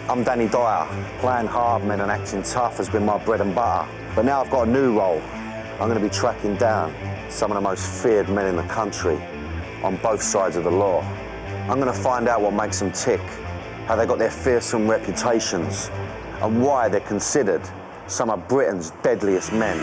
I'm Danny Dyer. Playing hard men and acting tough has been my bread and butter. But now I've got a new role. I'm going to be tracking down some of the most feared men in the country on both sides of the law. I'm going to find out what makes them tick, how they got their fearsome reputations, and why they're considered some of Britain's deadliest men.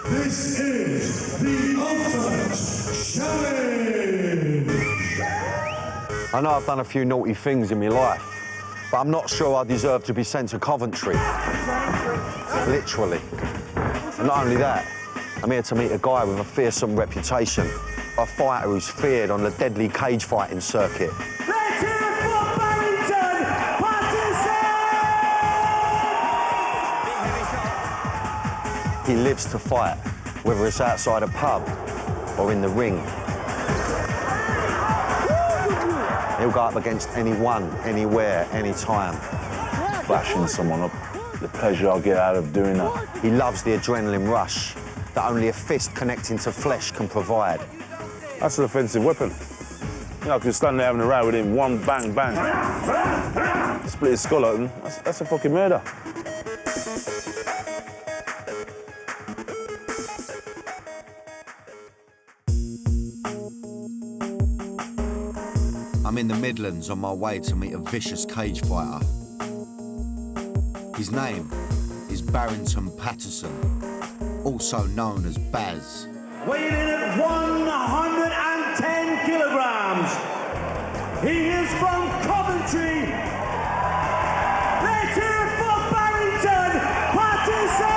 This is the ultimate challenge! I know I've done a few naughty things in my life, but I'm not sure I deserve to be sent to Coventry. Literally. And not only that, I'm here to meet a guy with a fearsome reputation, a fighter who's feared on the deadly cage fighting circuit. Let's hear it for Barrington! Patterson! He lives to fight, whether it's outside a pub or in the ring. He'll go up against anyone, anywhere, anytime. Bashing someone up, the pleasure I'll get out of doing that. He loves the adrenaline rush that only a fist connecting to flesh can provide. That's an offensive weapon. You know, I could stand there having a row with him, one bang, bang. Split his skull open, that's a fucking murder. I'm in the Midlands on my way to meet a vicious cage fighter. His name is Barrington Patterson, also known as Baz. Weighing in at 110 kilograms, he is from Coventry. Let's hear it for Barrington Patterson!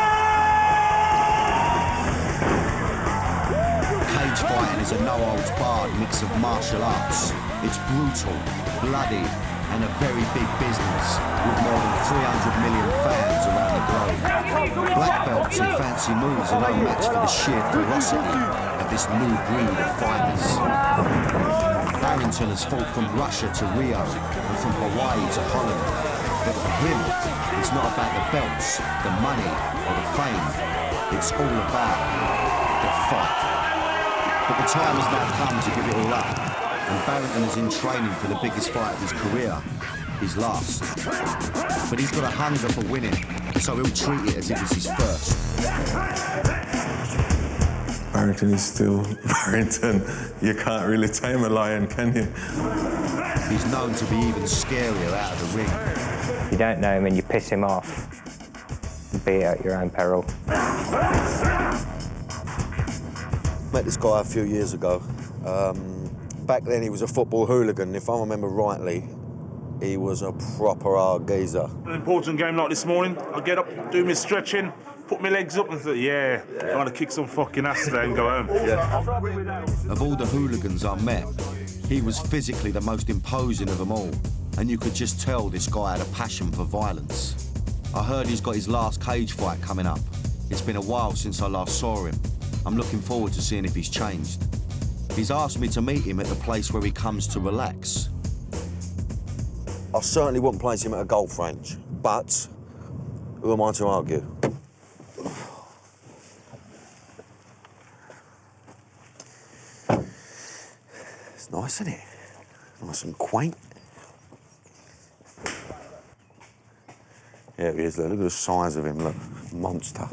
Cage fighting is a no-holds-barred mix of martial arts. It's brutal, bloody, and a very big business, with more than 300 million fans around the globe. Black belts and fancy moves are no match for the sheer ferocity of this new breed of fighters. Barrington has fought from Russia to Rio and from Hawaii to Holland. But for him, it's not about the belts, the money, or the fame. It's all about the fight. But the time has now come to give it all up. And Barrington is in training for the biggest fight of his career, his last. But he's got a hunger for winning, so he'll treat it as if it's his first. Barrington is still Barrington. You can't really tame a lion, can you? He's known to be even scarier out of the ring. You don't know him and you piss him off. Be at your own peril. Met this guy a few years ago. Back then he was a football hooligan. If I remember rightly, he was a proper hard geezer. An important game like this morning, I get up, do my stretching, put my legs up and thought, yeah, I'm gonna kick some fucking ass today and go home. Yeah. Of all the hooligans I met, he was physically the most imposing of them all. And you could just tell this guy had a passion for violence. I heard he's got his last cage fight coming up. It's been a while since I last saw him. I'm looking forward to seeing if he's changed. He's asked me to meet him at the place where he comes to relax. I certainly wouldn't place him at a golf range, but who am I to argue? It's nice, isn't it? Nice and quaint. There he is, look at the size of him, look, monster.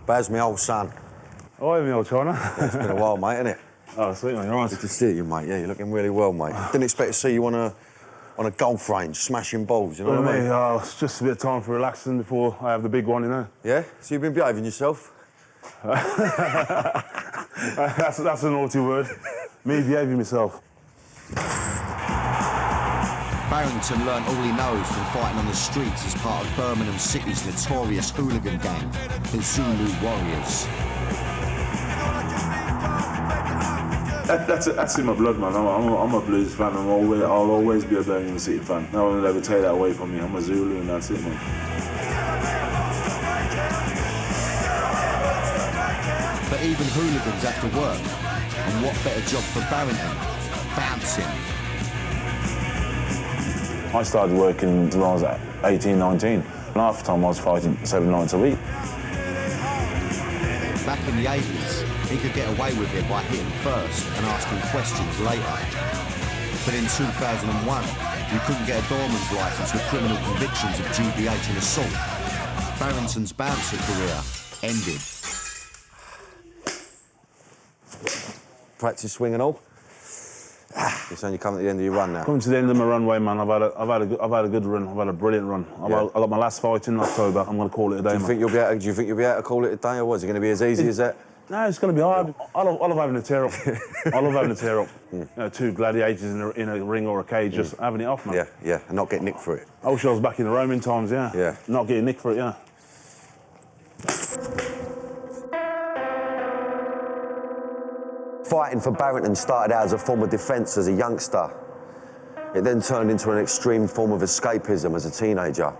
Baz, my old son. Oh, me old China. It's been a while, mate, isn't it? Oh, sweet, mate, you're right. Good to see you, mate. Yeah, you're looking really well, mate. Didn't expect to see you on a golf range, smashing balls, you know what I mean? It's just a bit of time for relaxing before I have the big one, you know? Yeah? So you've been behaving yourself? That's a naughty word. Me behaving myself. Barrington learnt all he knows from fighting on the streets as part of Birmingham City's notorious hooligan gang, the Zulu Warriors. That's in my blood, man. I'm a blues fan. I'll always be a Birmingham City fan. No one will ever take that away from me. I'm a Zulu and that's it, man. even hooligans have to work. And what better job for Barrington? Bouncing. I started working when I was 18, 19. And half the time I was fighting 7 nights a week. Back in the 80s, he could get away with it by hitting first and asking questions later. But in 2001, you couldn't get a doorman's licence with criminal convictions of GBH and assault. Barrington's bouncer career ended. Practice swing and all? You're saying you're coming at the end of your run now? Coming to the end of my runway, man. I've had a good run. I've had a brilliant run. I got my last fight in October. I'm going to call it a day, Do you think you'll be able to call it a day, or was it going to be as easy as that? No, it's going to be hard. I love having a tear up. I love having a tear up. You know, 2 gladiators in a ring or a cage, just having it off, man. Yeah, and not getting nicked for it. I wish I was back in the Roman times, yeah. Yeah. Not getting nicked for it, yeah. Fighting for Barrington started out as a form of defence as a youngster. It then turned into an extreme form of escapism as a teenager.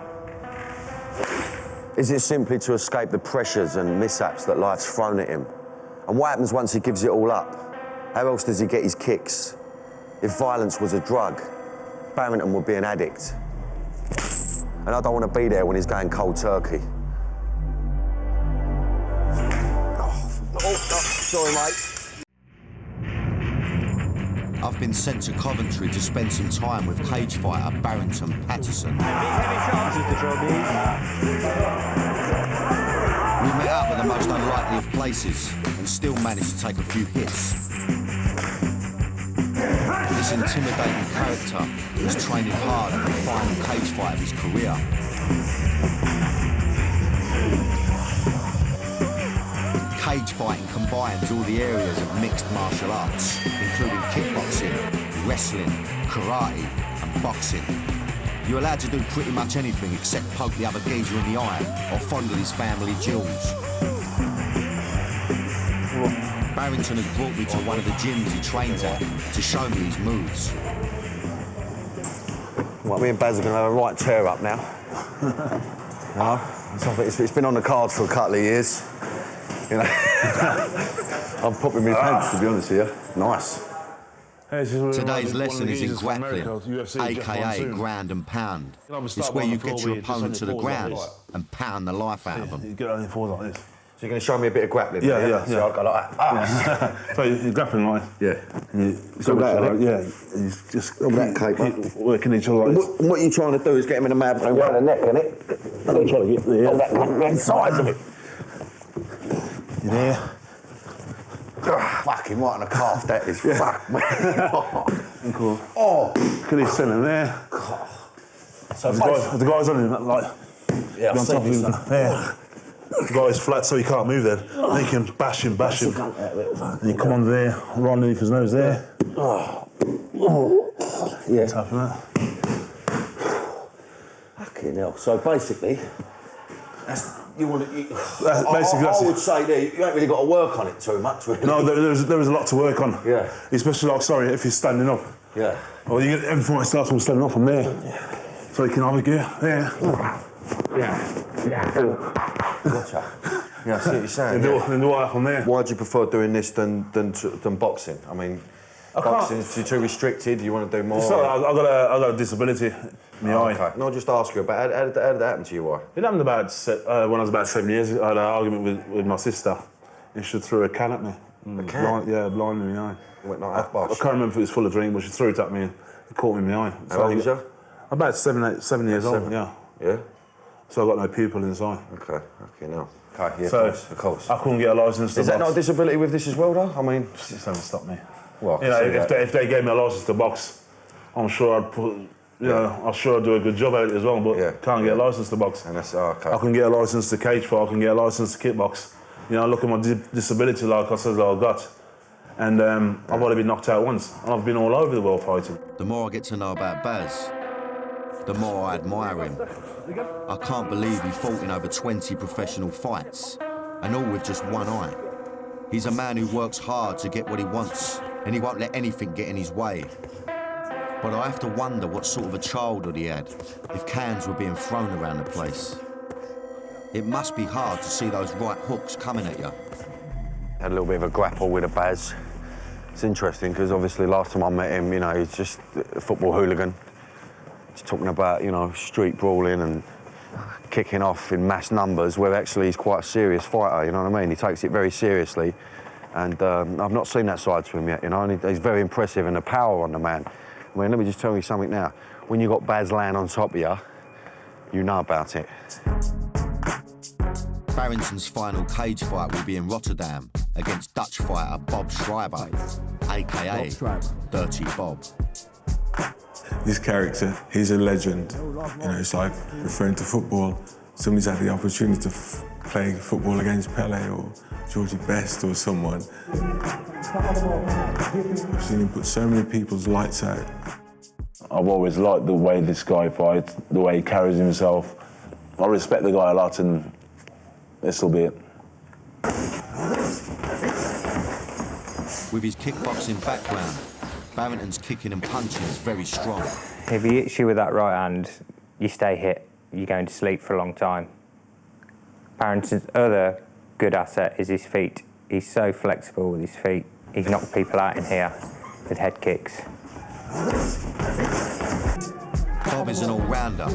Is it simply to escape the pressures and mishaps that life's thrown at him? And what happens once he gives it all up? How else does he get his kicks? If violence was a drug, Barrington would be an addict. And I don't want to be there when he's going cold turkey. Sorry, mate. I've been sent to Coventry to spend some time with cage fighter Barrington Patterson. We met up at the most unlikely of places and still managed to take a few hits. This intimidating character was training hard for the final cage fight of his career. Cage fighting combines all the areas of mixed martial arts, including kickboxing, wrestling, karate and boxing. You're allowed to do pretty much anything except poke the other geezer in the eye or fondle his family jewels. Barrington has brought me to one of the gyms he trains at to show me his moves. Well, me and Baz are going to have a right tear up now. It's been on the cards for a couple of years. You know, I'm popping my pants, to be honest with you. Nice. Today's lesson is in grappling, aka ground and pound. It's where you get your opponent to the ground and pound the life out of them. You get on your fours like this. So you're going to show me a bit of grappling? Yeah. So I'll go like that. So you're grappling like. Yeah. You just all that cake, mate. Working each other like this. What you're trying to do is get him in the mouth and round the neck, innit? I'm trying to get the that size of it. Yeah. Fucking right on the calf, that is. Fuck, man. Cool. Oh. Look at his centre there. So the guy's on him, like. Yeah, on top of him. Yeah. The guy's flat so he can't move then. Then you can bash him. And you come on there, right underneath his nose there. Yeah. Tapping that. Fucking hell. So basically, that's. I would say there, you ain't really got to work on it too much, really. No, there is a lot to work on. Yeah. Especially, like, if you're standing up. Yeah. Well, you get everything it starts from standing up from there. Yeah. So you can have a go there. Yeah. Gotcha. Yeah, I see what you're saying. Then do I from there. Why do you prefer doing this than boxing? I mean, boxing is too restricted. You want to do more? I've got a disability in the eye. Okay. No, I'll just ask you about how did that happen to you? Why? It happened when I was about 7 years. I had an argument with my sister, and she threw a can at me. A can? Blinded me in the eye. Went like that, I can't remember if it was full of drink, but she threw it at me and it caught me in the eye. How old was you? About 7 years old. Yeah. Yeah. So I got no pupil in this eye. Okay. No. Okay. Yeah. So of course. I couldn't get a licence to box. Is that not a disability with this as well, though? I mean, It doesn't stop me. Well, you know, if they gave me a licence to box, I'm sure I'd put. I'm sure I'd do a good job at it as well, but can't get a licence to box. And that's okay. I can get a licence to cage fight, I can get a licence to kickbox. You know, look at my disability like I said I've got. And I've already been knocked out once, and I've been all over the world fighting. The more I get to know about Baz, the more I admire him. I can't believe he fought in over 20 professional fights, and all with just one eye. He's a man who works hard to get what he wants, and he won't let anything get in his way. But I have to wonder what sort of a childhood he had, if cans were being thrown around the place. It must be hard to see those right hooks coming at you. Had a little bit of a grapple with a Baz. It's interesting because obviously last time I met him, you know, he's just a football hooligan. He's talking about, you know, street brawling and kicking off in mass numbers, where actually he's quite a serious fighter, you know what I mean? He takes it very seriously. And I've not seen that side to him yet, you know, and he's very impressive, and the power on the man. I mean, let me just tell you something now. When you got Baz laying on top of you, you know about it. Barrington's final cage fight will be in Rotterdam against Dutch fighter Bob Schreiber, aka Dirty Bob. This character, he's a legend. You know, it's like referring to football. Somebody's had the opportunity to play football against Pele or Georgie Best or someone. I've seen him put so many people's lights out. I've always liked the way this guy fights, the way he carries himself. I respect the guy a lot, and this will be it. With his kickboxing background, Barrington's kicking and punching is very strong. If he hits you with that right hand, you stay hit, you're going to sleep for a long time. Barrington's other good asset is his feet. He's so flexible with his feet. He's knocked people out in here with head kicks. Bob is an all-rounder,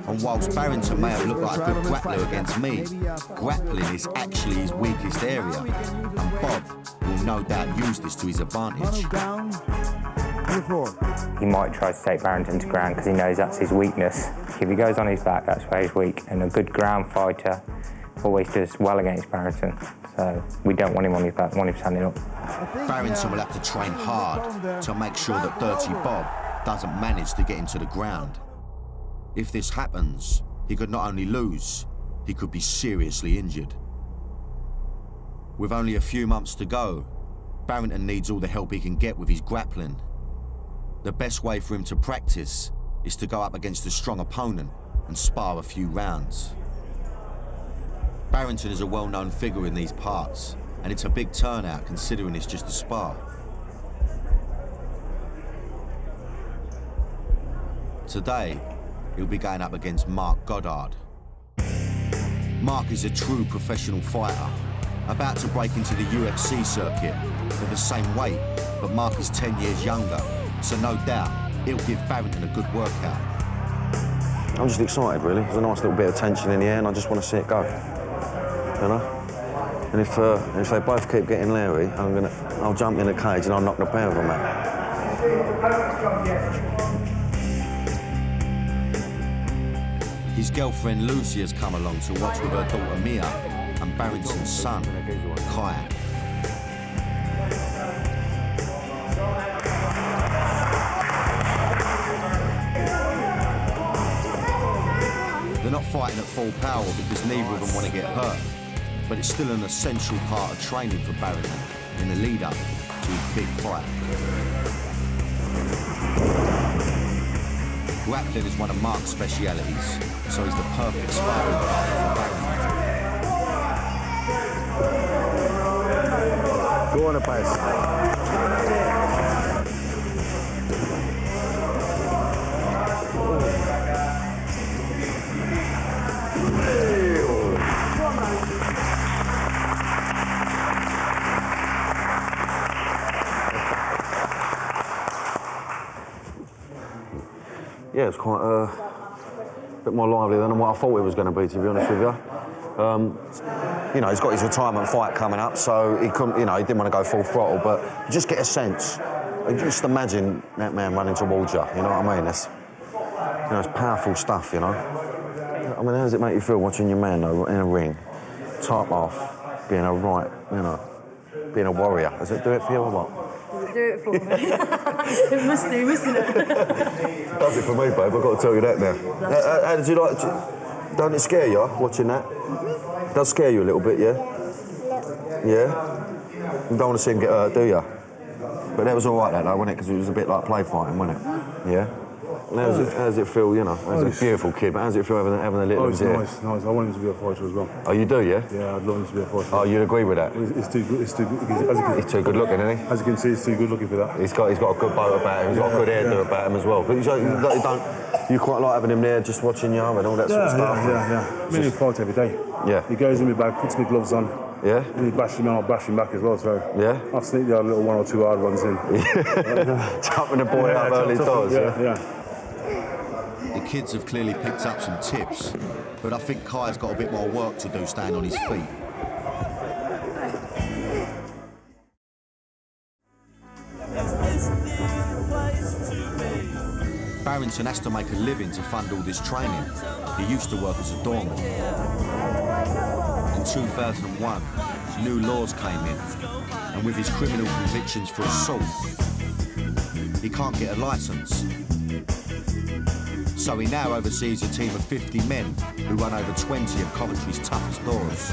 and whilst Barrington may have looked like a good grappler against me, grappling is actually his weakest area, and Bob will no doubt use this to his advantage. He might try to take Barrington to ground because he knows that's his weakness. If he goes on his back, that's where he's weak, and a good ground fighter always does well against Barrington, so we don't want him on his back, we want him standing up. Barrington will have to train hard to make sure that Dirty Bob doesn't manage to get him to the ground. If this happens, he could not only lose, he could be seriously injured. With only a few months to go, Barrington needs all the help he can get with his grappling. The best way for him to practice is to go up against a strong opponent and spar a few rounds. Barrington is a well-known figure in these parts, and it's a big turnout considering it's just a spar. Today, he'll be going up against Mark Goddard. Mark is a true professional fighter, about to break into the UFC circuit. They're the same weight, but Mark is 10 years younger, so no doubt he'll give Barrington a good workout. I'm just excited, really. There's a nice little bit of tension in the air, and I just want to see it go. You know? And if they both keep getting leery, I'll jump in the cage and I'll knock the pair of them out. His girlfriend Lucy has come along to watch with her daughter Mia and Barrington's son, Kai. They're not fighting at full power because neither of them want to get hurt, but it's still an essential part of training for Barrington in the lead-up to his big fight. Grappling is one of Mark's specialities, so he's the perfect sparring partner for Barrington. Go on, Baz. Yeah, it's quite a bit more lively than what I thought it was going to be honest with you. You know, he's got his retirement fight coming up, so he couldn't, you know, he didn't want to go full throttle, but you just get a sense. Just imagine that man running towards you, you know what I mean? It's, you know, it's powerful stuff, you know. I mean, how does it make you feel watching your man, though, in a ring, top off, being a right, you know, being a warrior? Does it do it for you or what? Do it for me. It must do, mustn't it? Does it for me, babe, I've got to tell you that now. How did you like it? Don't it scare you, watching that? It does scare you a little bit, yeah? Yeah? You don't want to see him get hurt, do you? But that was all right, that, though, wasn't it? Because it was a bit like play fighting, wasn't it? Yeah? How's it feel, you know? He's a beautiful kid, but how's it feel having a little it's here? nice. I want him to be a fighter as well. Oh, you do, yeah? Yeah, I'd love him to be a fighter. Oh, you'd agree with that? He's too good. He's too good. He's too good looking, isn't he? As you can see, he's too good looking for that. He's got a good bow about him. He's got a good hairdo about him as well. But you quite like having him there, just watching you and all that sort of stuff. Yeah. I mean, he fights every day. Yeah. He goes in my bag, puts my gloves on. Yeah. And he bashes me, and I'll bash him back as well. So yeah. I'll sneak the little 1 or 2 hard ones in. Chopping the boy up early doors. Yeah. The kids have clearly picked up some tips, but I think Kai's got a bit more work to do staying on his feet. Barrington has to make a living to fund all this training. He used to work as a doorman. In 2001, new laws came in, and with his criminal convictions for assault, he can't get a licence. So he now oversees a team of 50 men who run over 20 of Coventry's toughest doors.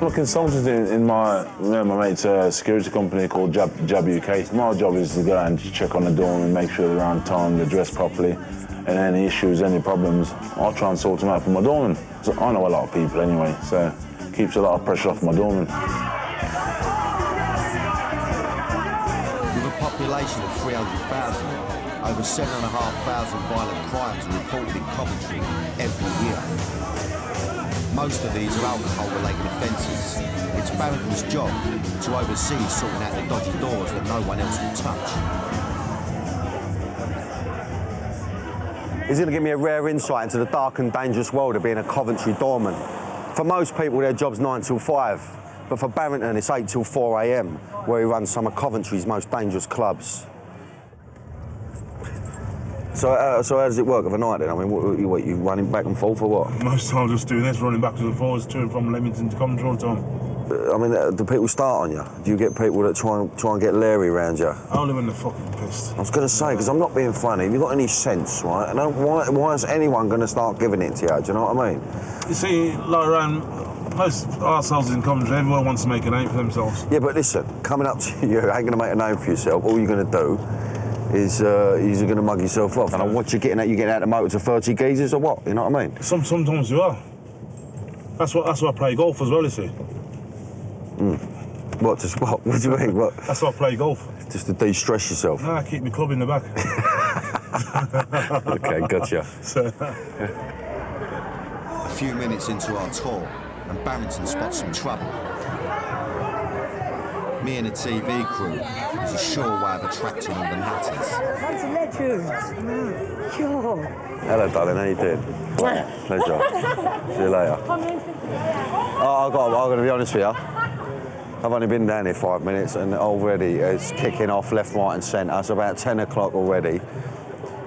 I'm a consultant in my mate's security company called Jab UK. My job is to go and check on the door and make sure they're on time, they're dressed properly, and any issues, any problems, I'll try and sort them out for my doorman. So I know a lot of people anyway, so it keeps a lot of pressure off my doorman. With a population of 300,000, over 7,500 violent crimes are reported in Coventry every year. Most of these are alcohol-related offences. It's Barrington's job to oversee sorting out the dodgy doors that no one else will touch. He's going to give me a rare insight into the dark and dangerous world of being a Coventry doorman. For most people, their job's 9 till 5, but for Barrington, it's 8 till 4 a.m, where he runs some of Coventry's most dangerous clubs. So how does it work overnight then? I mean, what you running back and forth or what? Most times just doing this, running backwards and forwards to and from Leamington to Coventry all the time. I mean, do people start on you? Do you get people that try and get Larry around you? Only when they're fucking pissed. I was going to say, because I'm not being funny, have you got any sense, right? And why is anyone going to start giving it to you? Do you know what I mean? You see, like around most arseholes in Coventry, everyone wants to make a name for themselves. Yeah, but listen, coming up to you ain't going to make a name for yourself. All you're going to do is you're going to mug yourself off. And what you're getting at, out the motor to 30 geezers or what? You know what I mean? Sometimes you are. That's why I play golf as well, you see. What do you mean? What? That's why I play golf. Just to de-stress yourself? Nah, keep my club in the back. OK, gotcha. A few minutes into our tour, and Barrington spots some trouble. Me and the TV crew is a sure way of attracting all the nutters. That's a legend. Sure. Hello, darling. How you doing? Pleasure. See you later. I've got to be honest with you. I've only been down here 5 minutes and already it's kicking off left, right and centre. It's about 10 o'clock already.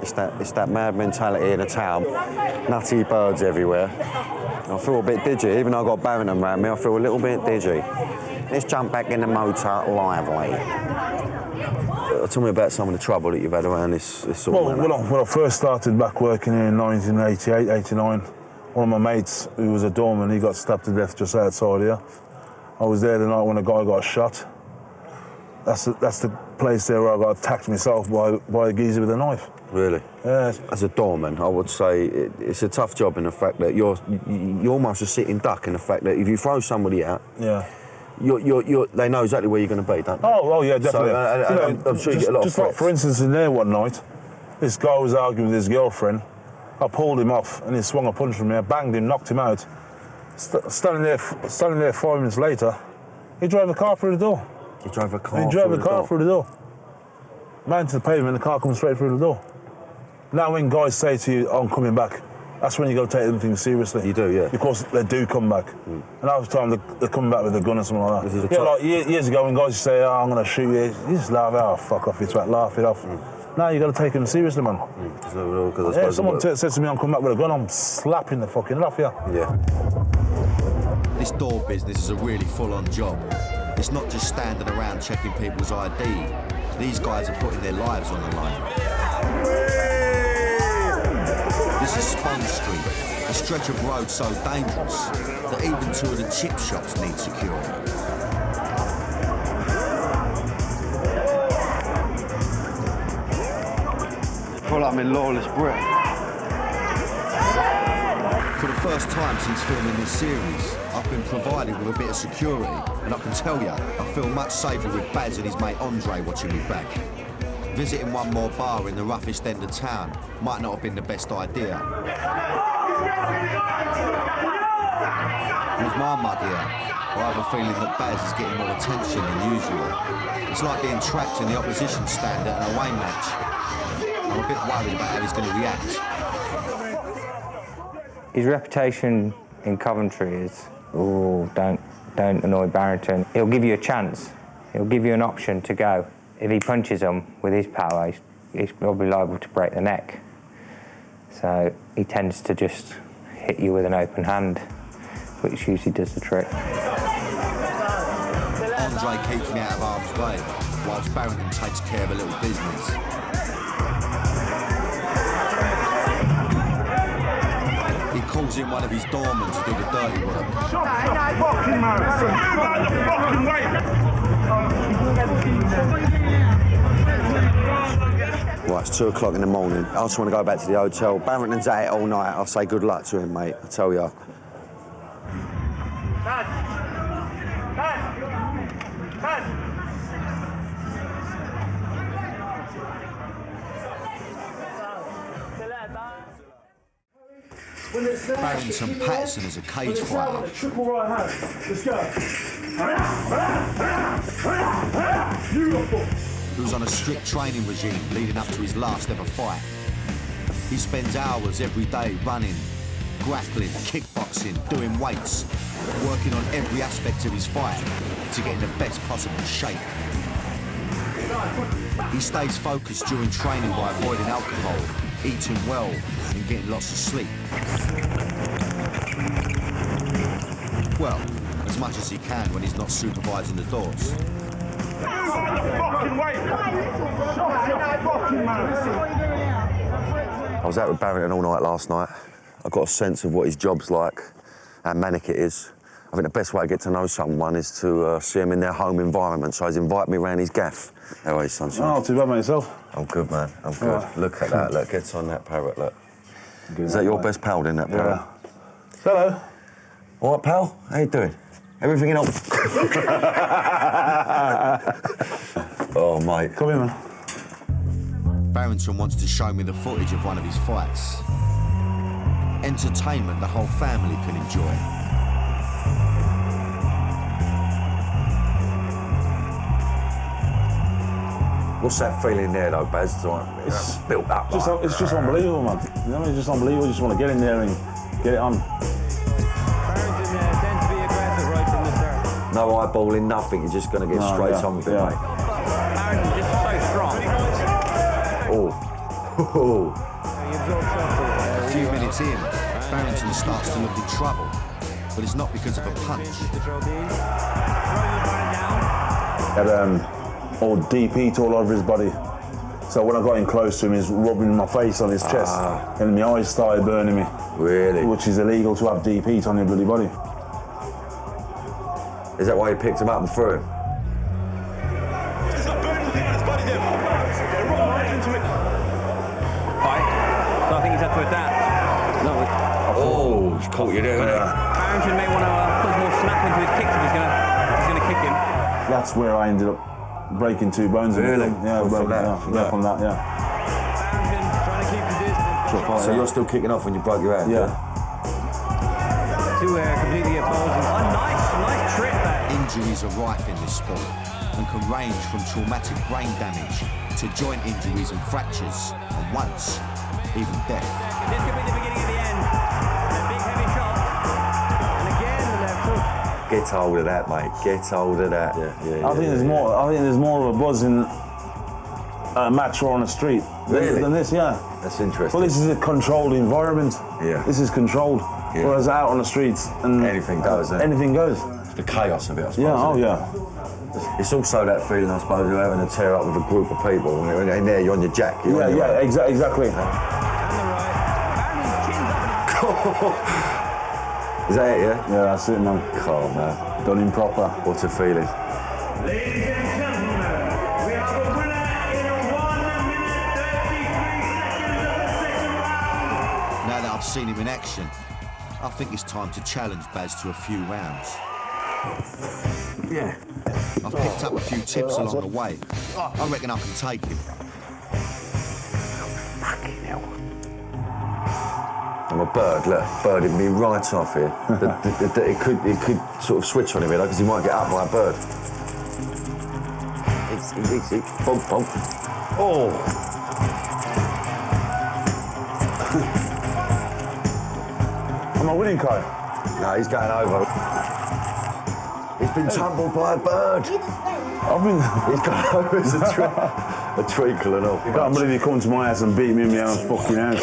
It's that mad mentality in the town. Nutty birds everywhere. I feel a bit digi. Even though I've got Barrington around me, I feel a little bit digi. Let's jump back in the motor lively. Tell me about some of the trouble that you've had around this sort of When I first started back working here in 1988, 89, one of my mates, who was a doorman, he got stabbed to death just outside here. I was there the night when a guy got shot. That's the place there where I got attacked myself by a geezer with a knife. Really? Yeah. As a doorman, I would say it's a tough job in the fact that you're almost a sitting duck in the fact that if you throw somebody out, yeah, they know exactly where you're going to be, don't they? Oh, yeah, definitely. So, I'm sure you get a lot of threats. Like, for instance, in there one night, this guy was arguing with his girlfriend. I pulled him off and he swung a punch from me. I banged him, knocked him out. Standing there 5 minutes later, he drove a car through the door. He drove a car through the door. Man to the pavement, the car comes straight through the door. Now when guys say to you, I'm coming back, that's when you got to take them things seriously. You do, yeah. Because they do come back. And half the time they're coming back with a gun or something like that. Like years ago when guys say, I'm going to shoot you, you just laugh, fuck off, it's about laugh it off. Now you got to take them seriously, man. If someone says to me I'm coming back with a gun, I'm slapping the fucking head off you. Yeah. This door business is a really full-on job. It's not just standing around checking people's ID. These guys are putting their lives on the line. This is Sponge Street, a stretch of road so dangerous that even 2 of the chip shops need security. feel like I'm in Lawless Britain. For the first time since filming this series, I've been provided with a bit of security, and I can tell you, I feel much safer with Baz and his mate Andre watching me back. Visiting one more bar in the roughest end of town might not have been the best idea. With my mug here, I have a feeling that Baz is getting more attention than usual. It's like being trapped in the opposition stand at an away match. I'm a bit worried about how he's going to react. His reputation in Coventry is, don't annoy Barrington. He'll give you a chance. He'll give you an option to go. If he punches him with his power, he's probably liable to break the neck. So he tends to just hit you with an open hand, which usually does the trick. Andre keeps me out of harm's way, whilst Barrington takes care of a little business. He calls in one of his doormen to do the dirty work. Right, it's 2 o'clock in the morning. I just want to go back to the hotel. Barrington's at it all night. I'll say good luck to him, mate. I tell you. Barrington Patterson is a cage fighter. Triple right hand. Let's go. Who's on a strict training regime leading up to his last ever fight. He spends hours every day running, grappling, kickboxing, doing weights, working on every aspect of his fight to get in the best possible shape. He stays focused during training by avoiding alcohol, eating well, and getting lots of sleep. Well, as much as he can when he's not supervising the doors. I was out with Barrington all night last night. I got a sense of what his job's like, how manic it is. I think the best way to get to know someone is to see him in their home environment, so he's invited me around his gaff. How are you, sunshine? Oh, not too bad, mate, yourself? I'm good, man. I'm good. Yeah. Look at that. Look, gets on that parrot, look. Is that your best pal, then, that parrot? Yeah. Hello. All right, pal? How you doing? Everything in order? Oh, mate. Come here, man. Barrington wants to show me the footage of one of his fights. Entertainment the whole family can enjoy. What's that feeling there, though, Baz? It's built up. It's just unbelievable, man. You know what I mean? It's just unbelievable. You just want to get in there and get it on. Barrington tends to be aggressive right from the start. No eyeballing, nothing. You're just going to get straight on with it, mate. Barrington just so strong. Oh. A few minutes in, Barrington starts to look in trouble, but it's not because of a punch. Had old deep heat all over his body. So when I got in close to him, he's rubbing my face on his chest, and my eyes started burning me. Really? Which is illegal to have deep heat on your bloody body. Is that why you picked him up and threw him? So I think he's had to adapt. Oh, he's caught you there, isn't Barrington may want to put more snap into his kicks if he's going to kick him. That's where I ended up breaking 2 bones. Really? Yeah, From that? From that, yeah. Barrington trying to keep the distance. So you're still kicking off when you broke your hand? Yeah. Two completely opposing. Oh, nice trip there. Injuries are rife in this sport and can range from traumatic brain damage to joint injuries and fractures, and once, even death. This could be the beginning of the end. A big heavy shot. And again, the left hook. Get hold of that, mate. Get hold of that. Yeah. I think there's more of a buzz in a match or on the street than this, yeah. That's interesting. Well, this is a controlled environment. Yeah. This is controlled. Yeah. Whereas out on the streets, and anything goes. Anything goes. The chaos of it, I suppose. Yeah. Oh, yeah. It's also that feeling, I suppose, of having to tear up with a group of people. And in there, you're on your jack. Exactly. And the right. Barrington's chin's up. Is that it, yeah? Yeah, that's it, man. Oh, man. Done him proper. What a feeling. Ladies and gentlemen, we have a winner in 1 minute 33 seconds. I've seen him in action. I think it's time to challenge Baz to a few rounds. Yeah. I've picked up a few tips along the way. I reckon I can take him. Fucking hell. I'm a bird, look, bird, it'd be right off here. It could sort of switch on him here, because he might get up by a bird. Easy, bump, bump. Oh! Am I winning, Kai? No, he's going over. He's been tumbled by a bird. He's gone over as a treacle and all. I can't believe you come to my house and beat me in my own fucking house.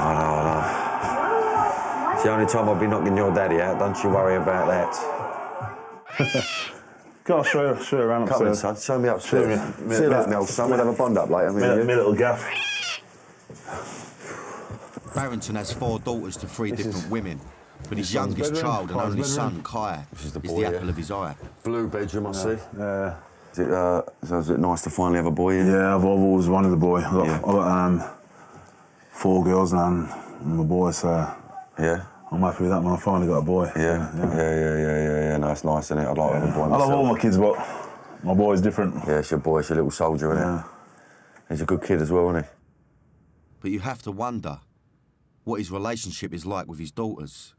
I know. It's the only time I'll be knocking your daddy out, don't you worry about that. Go on, show you around Come in, upstairs. son, show me upstairs. See you later, my old son, we'll have a bond up later, me and you. My little gaff. Barrington has 4 daughters to 3 different women, but his youngest child and only son, Kai, is the apple of his eye. Blue bedroom, I see. Yeah. Is it nice to finally have a boy in? Yeah, I've always wanted a boy. I've got 4 girls now and my boy, so Yeah. I'm happy with that, man. I finally got a boy. Yeah. No, it's nice, isn't it? I'd like to have a boy I myself. love all my kids, but my boy's different. Yeah, it's your boy, it's your little soldier, isn't it? He's a good kid as well, isn't he? But you have to wonder what his relationship is like with his daughters.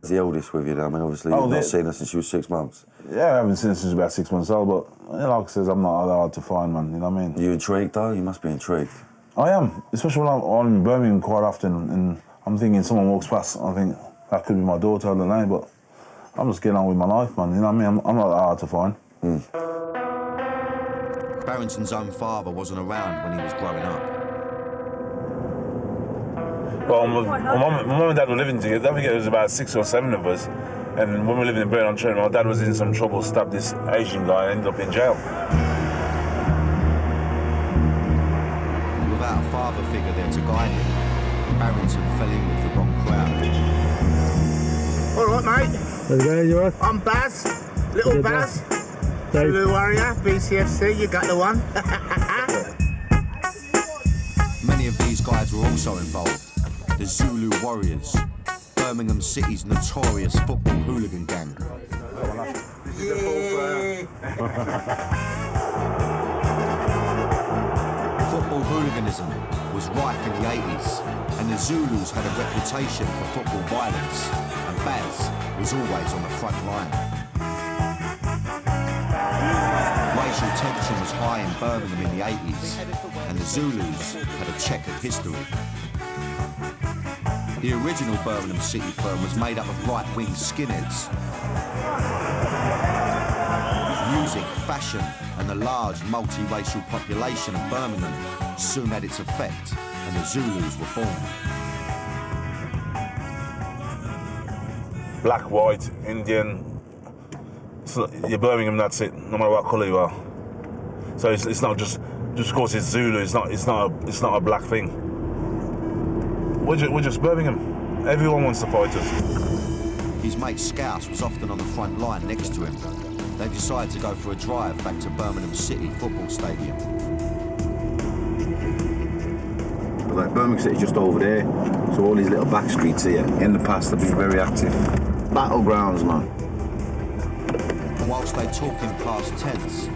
He's the oldest with you, though. I mean, obviously, you've not seen her since she was 6 months. Yeah, I haven't seen her since about 6 months old, but like I said, I'm not that hard to find, man. You know what I mean? Are you intrigued, though? You must be intrigued. I am, especially when I'm in Birmingham quite often, and I'm thinking someone walks past, I think that could be my daughter, I don't know, but I'm just getting on with my life, man. You know what I mean? I'm not that hard to find. Barrington's own father wasn't around when he was growing up. Well, my mum and dad were living together. I think it was about 6 or 7 of us. And when we were living in Barrington, my dad was in some trouble, stabbed this Asian guy and ended up in jail. Without a father figure there to guide him, Barrington fell in with the wrong crowd. All right, mate. How's it going, you all right? I'm Baz, little Baz. Zulu Warrior, BCFC, you got the one. Many of these guys were also involved. The Zulu Warriors, Birmingham City's notorious football hooligan gang. Football hooliganism was rife in the 80s, and the Zulus had a reputation for football violence, and Baz was always on the front line. Racial tension was high in Birmingham in the 80s, and the Zulus had a checkered history. The original Birmingham City firm was made up of right-wing skinheads. Music, fashion, and the large multiracial population of Birmingham soon had its effect, and the Zulus were born. Black, white, Indian. You're Birmingham, that's it, no matter what colour you are. So it's not just because it's Zulu, it's not a black thing. We're just Birmingham. Everyone wants to fight us. His mate Scouse was often on the front line next to him. They decided to go for a drive back to Birmingham City Football Stadium. Like Birmingham City's just over there, so all these little back streets here, in the past have been very active. Battlegrounds, man. Whilst they talk in past tense,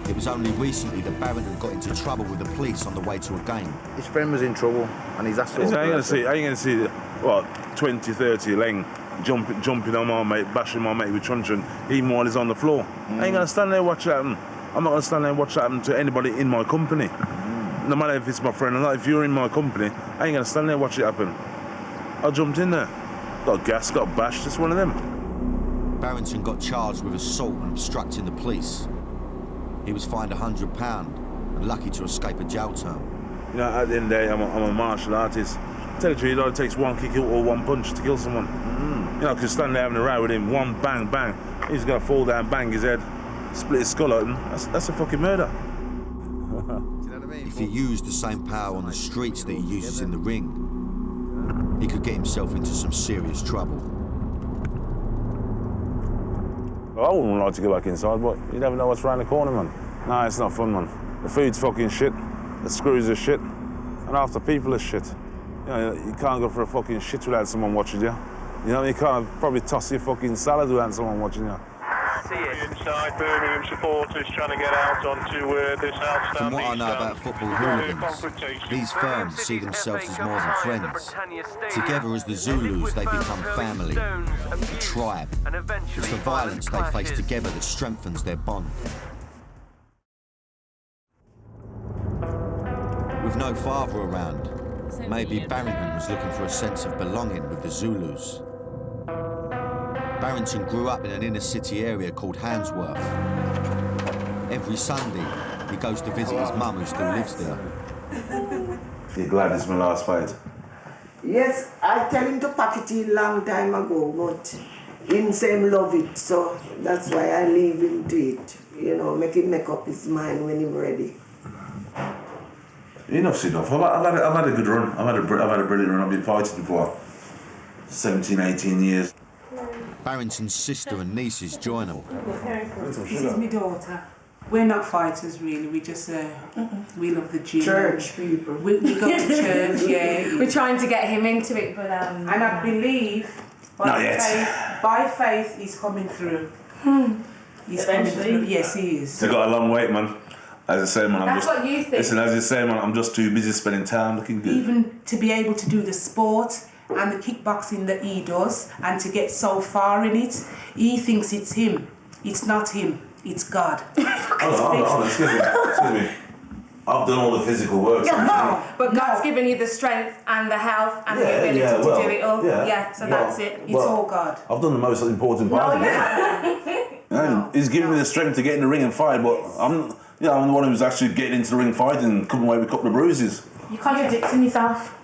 it was only recently that Barrington got into trouble with the police on the way to a game. His friend was in trouble, and he's that sort of I ain't gonna see what 20, 30 Leng jumping on my mate, bashing my mate with truncheon, even while he's on the floor. I ain't gonna stand there and watch that happen. I'm not gonna stand there and watch that happen to anybody in my company. No matter if it's my friend or not, if you're in my company, I ain't gonna stand there and watch it happen. I jumped in there. Got gas, got bashed, just one of them. Barrington got charged with assault and obstructing the police. He was fined £100 and lucky to escape a jail term. You know, at the end of the day, I'm a martial artist. Tell you the truth, it takes one kick or one punch to kill someone. You know, I could stand there having a row with him, one bang, bang. He's gonna fall down, bang his head, split his skull open. That's a fucking murder. If he used the same power on the streets that he uses in the ring, he could get himself into some serious trouble. I wouldn't like to go back inside, but you never know what's around the corner, man. Nah, it's not fun, man. The food's fucking shit. The screws are shit. I And half the people are shit. You know, you can't go for a fucking shit without someone watching you. You know, you can't probably toss your fucking salad without someone watching you. Inside, Birmingham supporters trying to get out onto this outstanding. From what I know about football hooligans, these firms see themselves as more than friends. Together as the Zulus, they become family, a tribe. It's the violence they face together that strengthens their bond. With no father around, maybe Barrington was looking for a sense of belonging with the Zulus. Barrington grew up in an inner city area called Handsworth. Every Sunday, he goes to visit his mum who still lives there. You're glad it's my last fight? Yes, I tell him to pack it in long time ago, but him say him love it, so that's why I leave him to it. You know, make him make up his mind when he's ready. Enough's enough. I've had a good run. I've had a brilliant run. I've been fighting for 17, 18 years. Barrington's sister and nieces join him. This is my daughter. We're not fighters really, we just, we love the gym. Church people. We go to church, yeah. We're trying to get him into it, but... And I believe, by faith, he's coming through. He's coming through. Yes, he is. They've got a long wait, man. As I say, man, That's what you think. Listen, as I say, man, I'm just too busy spending time looking good. Even to be able to do the sport and the kickboxing that he does, and to get so far in it, he thinks it's him. It's not him. It's God. Hold on, excuse me. I've done all the physical work. But God's given you the strength and the health and the ability to do it all. So that's it. It's all God. I've done the most important part of it. He's given me the strength to get in the ring and fight, but I'm the one who's actually getting into the ring fighting and coming away with a couple of bruises. You're contradicting yourself.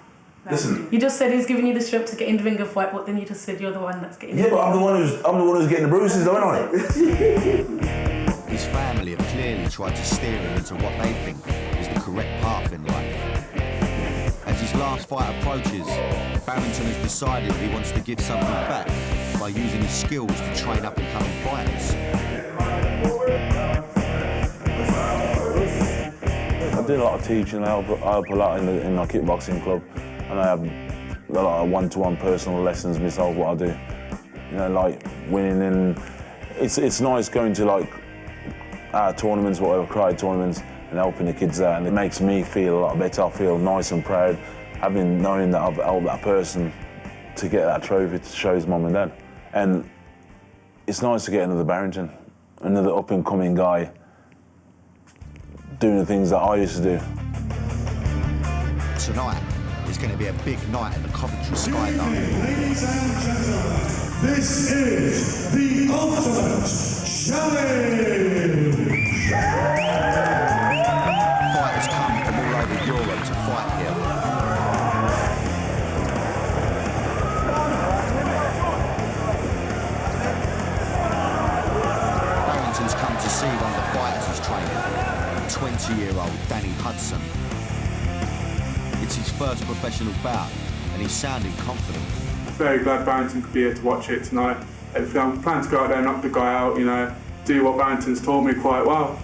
Listen. You just said he's giving you the strength to get in the ring and fight, but then you just said you're the one that's getting. Yeah, but I'm the one who's getting the bruises, though, aren't I? His family have clearly tried to steer him into what they think is the correct path in life. As his last fight approaches, Barrington has decided he wants to give something back by using his skills to train up and coming fighters. I do a lot of teaching. I help a lot in my kickboxing club, and I have a lot of one-to-one personal lessons myself. What I do, you know, like winning, and it's nice going to like our tournaments, whatever, crowd tournaments, and helping the kids out, and it makes me feel a lot better. I feel nice and proud, knowing that I've helped that person to get that trophy to show his mum and dad, and it's nice to get another Barrington, another up-and-coming guy, doing the things that I used to do. Tonight is going to be a big night at the Coventry Skydome. Ladies and gentlemen, this is the Ultimate Challenge! Fighters come from all over Europe to fight here. Barrington's come to see one of the fighters he's training. 20-year-old Danny Hudson. It's his first professional bout, and he's sounding confident. Very glad Barrington could be here to watch it tonight. I'm planning to go out there and knock the guy out, you know, do what Barrington's taught me quite well.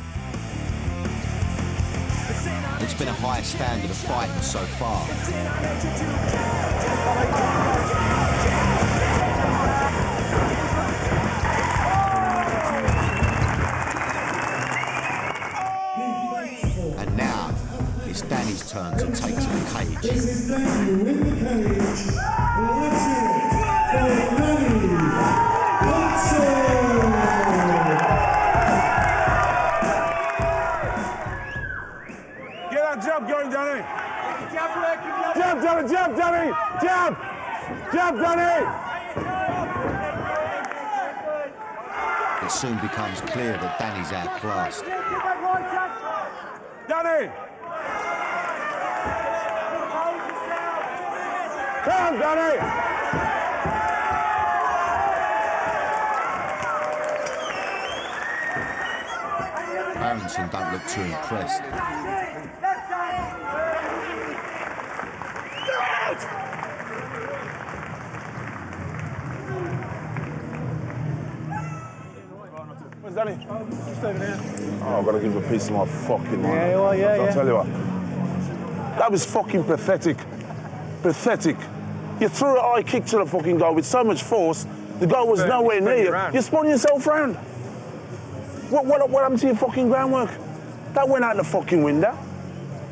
It's been a high standard of fighting so far. And now, it's Danny's turn to take to the cage. This is Danny in the cage. Watch it for Danny Hudson! Get that jab going, Danny! Jab, Danny! Jab, Danny! Jab! Jab, Danny! It soon becomes clear that Danny's outclassed. Danny! Come on, Danny! Barrington don't look too impressed. Where's Danny? Just over there. Oh, I've got to give him a piece of my fucking mind. Yeah, well, yeah, I'll tell you what. That was fucking pathetic. Pathetic. You threw a high kick to the fucking goal with so much force, the goal was nowhere near you. You spun yourself round. What happened to your fucking groundwork? That went out the fucking window.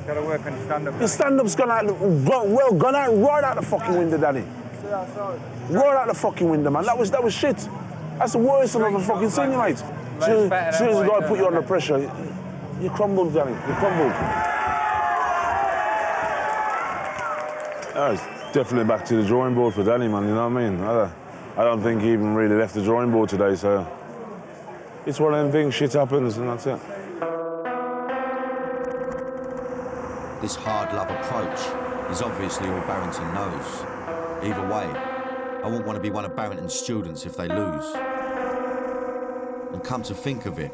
Got to work on your stand-up. Your stand-up's gone out, gone out right out the fucking window, Daddy. Right out the fucking window, man. That was shit. That's the worst I've ever fucking seen you, mate. As soon as the guy put you under pressure, you crumbled, Daddy. You crumbled. It's definitely back to the drawing board for Danny, man. You know what I mean? I don't think he even really left the drawing board today, so it's one of them things. Shit happens, and that's it. This hard love approach is obviously all Barrington knows. Either way, I wouldn't want to be one of Barrington's students if they lose. And come to think of it,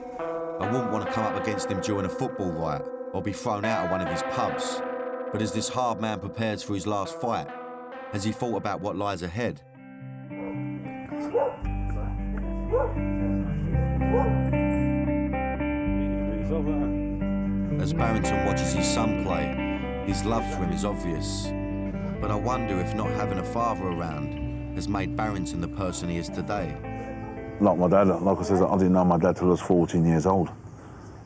I wouldn't want to come up against him during a football riot or be thrown out of one of his pubs. But as this hard man prepares for his last fight, has he thought about what lies ahead? As Barrington watches his son play, his love for him is obvious. But I wonder if not having a father around has made Barrington the person he is today. Like my dad, like I said, I didn't know my dad till I was 14 years old.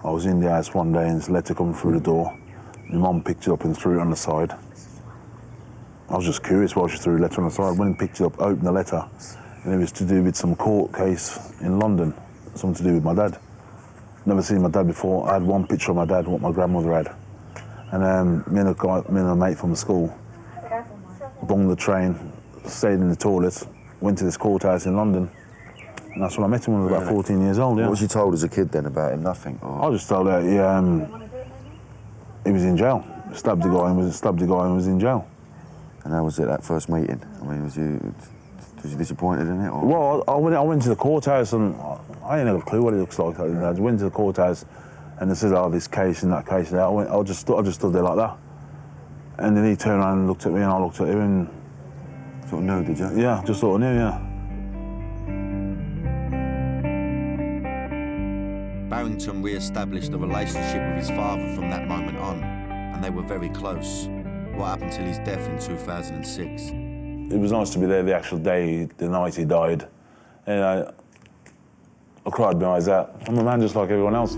I was in the house one day and this letter coming through the door. My mum picked it up and threw it on the side. I was just curious why she threw a letter on the side. When I picked it up, opened the letter, and it was to do with some court case in London, something to do with my dad. Never seen my dad before. I had one picture of my dad, what my grandmother had. And me and a mate from the school bunged the train, stayed in the toilet, went to this courthouse in London, and that's when I met him when I was about 14 years old. Yeah. What was you told as a kid then about him? Nothing? Or? I was just told that he was in jail. Stabbed the guy and was in jail. And how was it, that first meeting? I mean, was you disappointed in it? Or? Well, I went to the courthouse and I didn't have a clue what it looks like. I went to the courthouse and they said, this case and that case and that. I just stood there like that. And then he turned around and looked at me and I looked at him and... Sort of knew, did you? Yeah, just sort of knew, yeah. Barrington re-established a relationship with his father from that moment on, and they were very close, right up until his death in 2006. It was nice to be there the actual day, the night he died. And I cried my eyes out. I'm a man just like everyone else.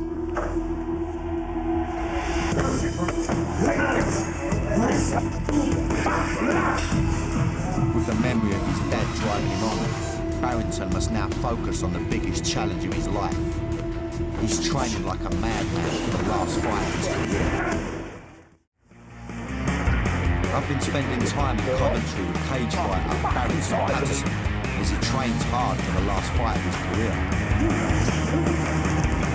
With the memory of his dad driving him on, Barrington must now focus on the biggest challenge of his life. He's training like a madman for the last fight of his career. I've been spending time in Coventry with cage fighter Barrington Patterson as he trains hard for the last fight of his career.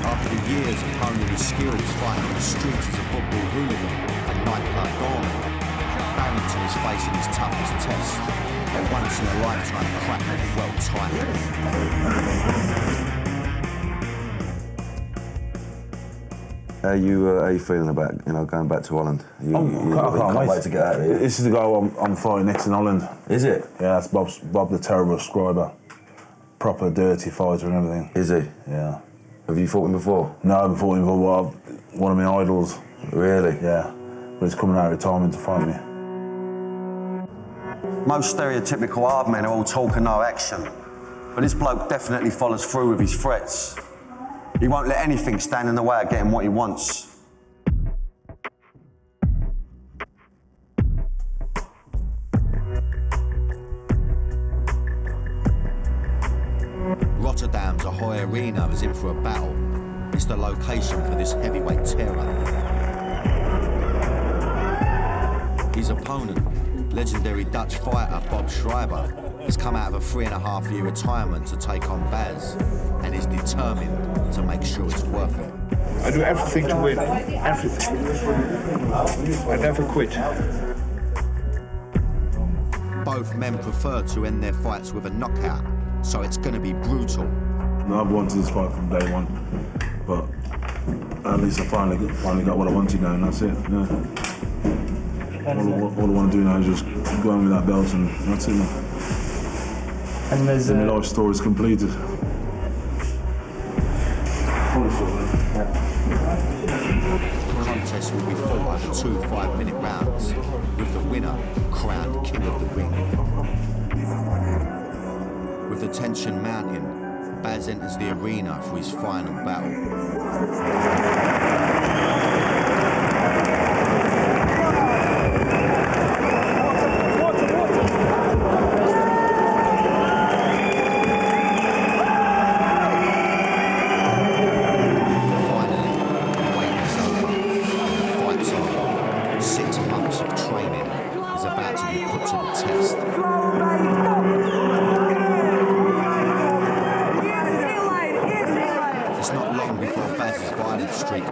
After years of honing his skills fighting on the streets as a football hooligan and nightclub doorman, Barrington is facing his toughest test, a once-in-a-lifetime crack at the world title. How you feeling about going back to Holland? You can't wait to get out of here. This is the guy I'm fighting next in Holland. Is it? Yeah, that's Bob the Terrible Scriber. Proper dirty fighter and everything. Is he? Yeah. Have you fought him before? No, I haven't fought him before. One of my idols. Really? Yeah. But he's coming out of retirement to fight me. Most stereotypical hard men are all talk and no action. But this bloke definitely follows through with his threats. He won't let anything stand in the way of getting what he wants. Rotterdam's Ahoy Arena is in for a battle. It's the location for this heavyweight terror. His opponent, legendary Dutch fighter Bob Schreiber, has come out of a 3.5-year retirement to take on Baz and is determined to make sure it's worth it. I do everything to win, everything. I never quit. Both men prefer to end their fights with a knockout, so it's going to be brutal. I've wanted this fight from day one, but at least I finally got what I wanted now, and that's it. Yeah. All I want to do now is just go on with that belt, and that's it. Man. And there's my life story's completed. contest will be fought over 2 5-minute rounds, with the winner crowned King of the Ring. With the tension mounting, Baz enters the arena for his final battle.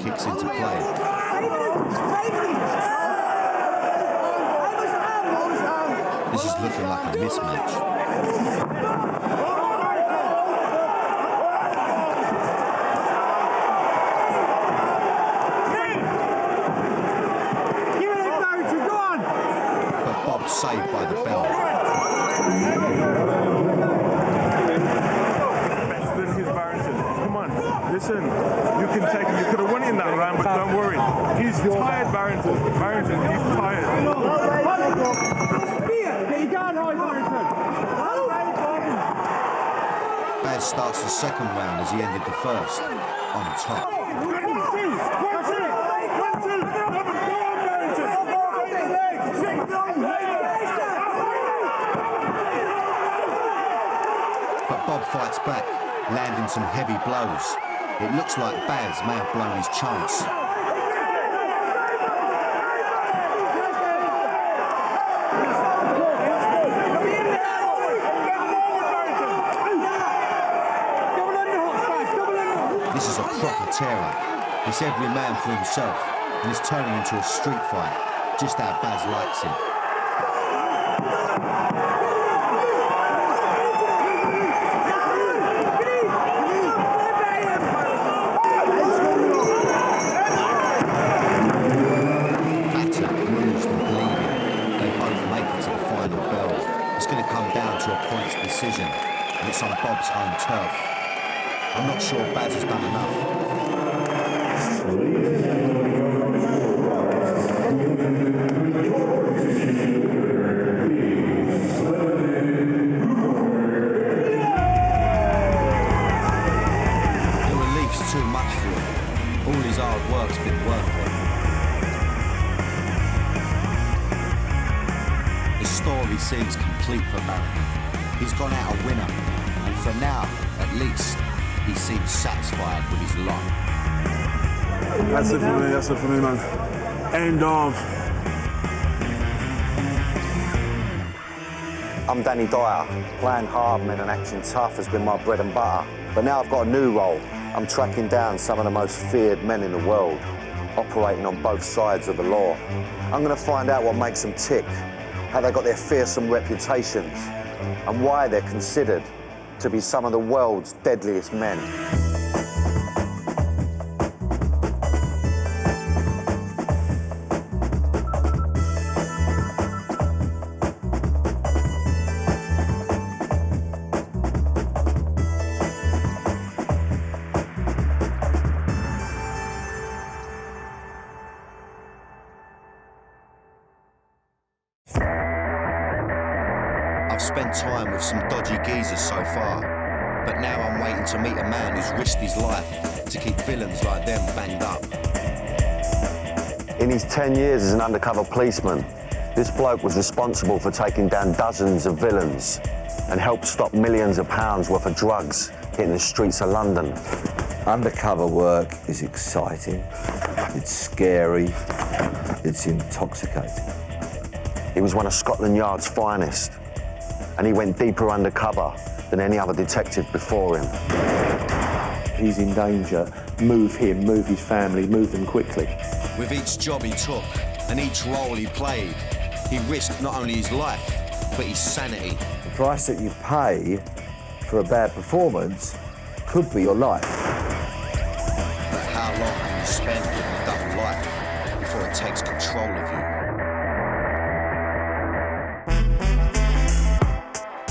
Kicks into play. This is looking like a mismatch. But Bob's saved by the bell. Come on, listen. You can take him. You could have won it in that round, but don't worry. He's tired, Barrington. Barrington, he's tired. Baz starts the second round as he ended the first, on top. But Bob fights back, landing some heavy blows. It looks like Baz may have blown his chance. This is a proper tear-up. It's every man for himself, and it's turning into a street fight, just how Baz likes it. Decision, and it's on Bob's home turf. I'm not sure Baz has done enough. The relief's too much for him. All his hard work's been worth it. The story seems complete for Barrington. He's gone out a winner, and for now, at least, he seems satisfied with his lot. That's it for me, man. End of. I'm Danny Dyer. Playing hard men and acting tough has been my bread and butter. But now I've got a new role. I'm tracking down some of the most feared men in the world, operating on both sides of the law. I'm going to find out what makes them tick, how they got their fearsome reputations, and why they're considered to be some of the world's deadliest men. I've spent time with some dodgy geezers so far, but now I'm waiting to meet a man who's risked his life to keep villains like them banged up. In his 10 years as an undercover policeman, this bloke was responsible for taking down dozens of villains and helped stop millions of pounds worth of drugs hitting the streets of London. Undercover work is exciting, it's scary, it's intoxicating. He was one of Scotland Yard's finest, and he went deeper undercover than any other detective before him. He's in danger. Move him, move his family, move them quickly. With each job he took and each role he played, he risked not only his life, but his sanity. The price that you pay for a bad performance could be your life. But how long can you spend living a double life before it takes control of you?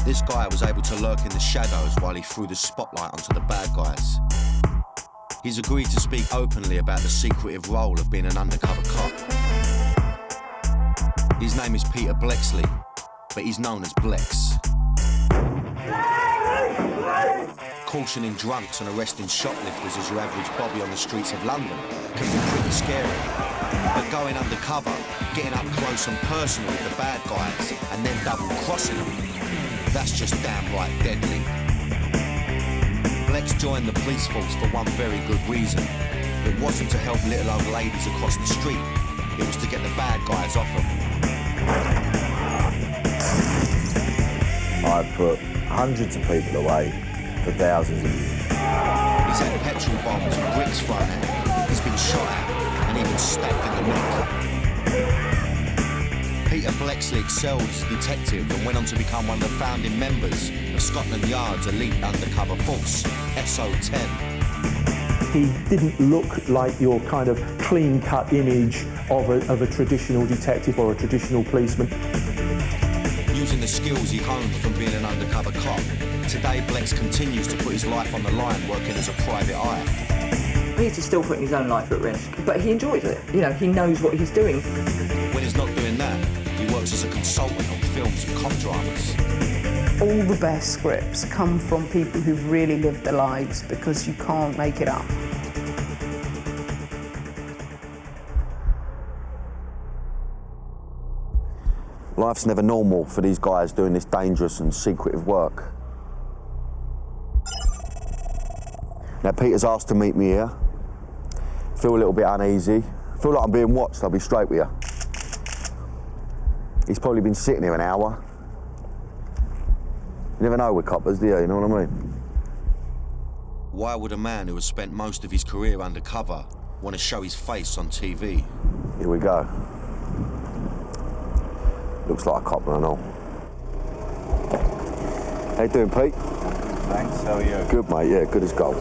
This guy was able to lurk in the shadows while he threw the spotlight onto the bad guys. He's agreed to speak openly about the secretive role of being an undercover cop. His name is Peter Bleksley, but he's known as Blex. Cautioning drunks and arresting shoplifters as your average bobby on the streets of London can be pretty scary. But going undercover, getting up close and personal with the bad guys, and then double-crossing them, that's just downright deadly. Blex joined the police force for one very good reason. It wasn't to help little old ladies across the street, it was to get the bad guys off them. I put hundreds of people away for thousands of years. He's had petrol bombs and bricks thrown at him. He's been shot at and even stabbed in the neck. Peter Bleksley excelled as a detective and went on to become one of the founding members of Scotland Yard's elite undercover force, SO10. He didn't look like your kind of clean-cut image of a traditional detective or a traditional policeman. Using the skills he honed from being an undercover cop, today Blex continues to put his life on the line working as a private eye. Peter's still putting his own life at risk, but he enjoys it. You know, he knows what he's doing. When he's not doing that, he works as a consultant on films and cop dramas. All the best scripts come from people who've really lived their lives, because you can't make it up. Life's never normal for these guys doing this dangerous and secretive work. Now, Peter's asked to meet me here. Feel a little bit uneasy. Feel like I'm being watched, I'll be straight with you. He's probably been sitting here an hour. You never know with coppers, do you? You know what I mean? Why would a man who has spent most of his career undercover want to show his face on TV? Here we go. Looks like a copper and all. How you doing, Pete? Thanks, how are you? Good, mate, yeah, good as gold.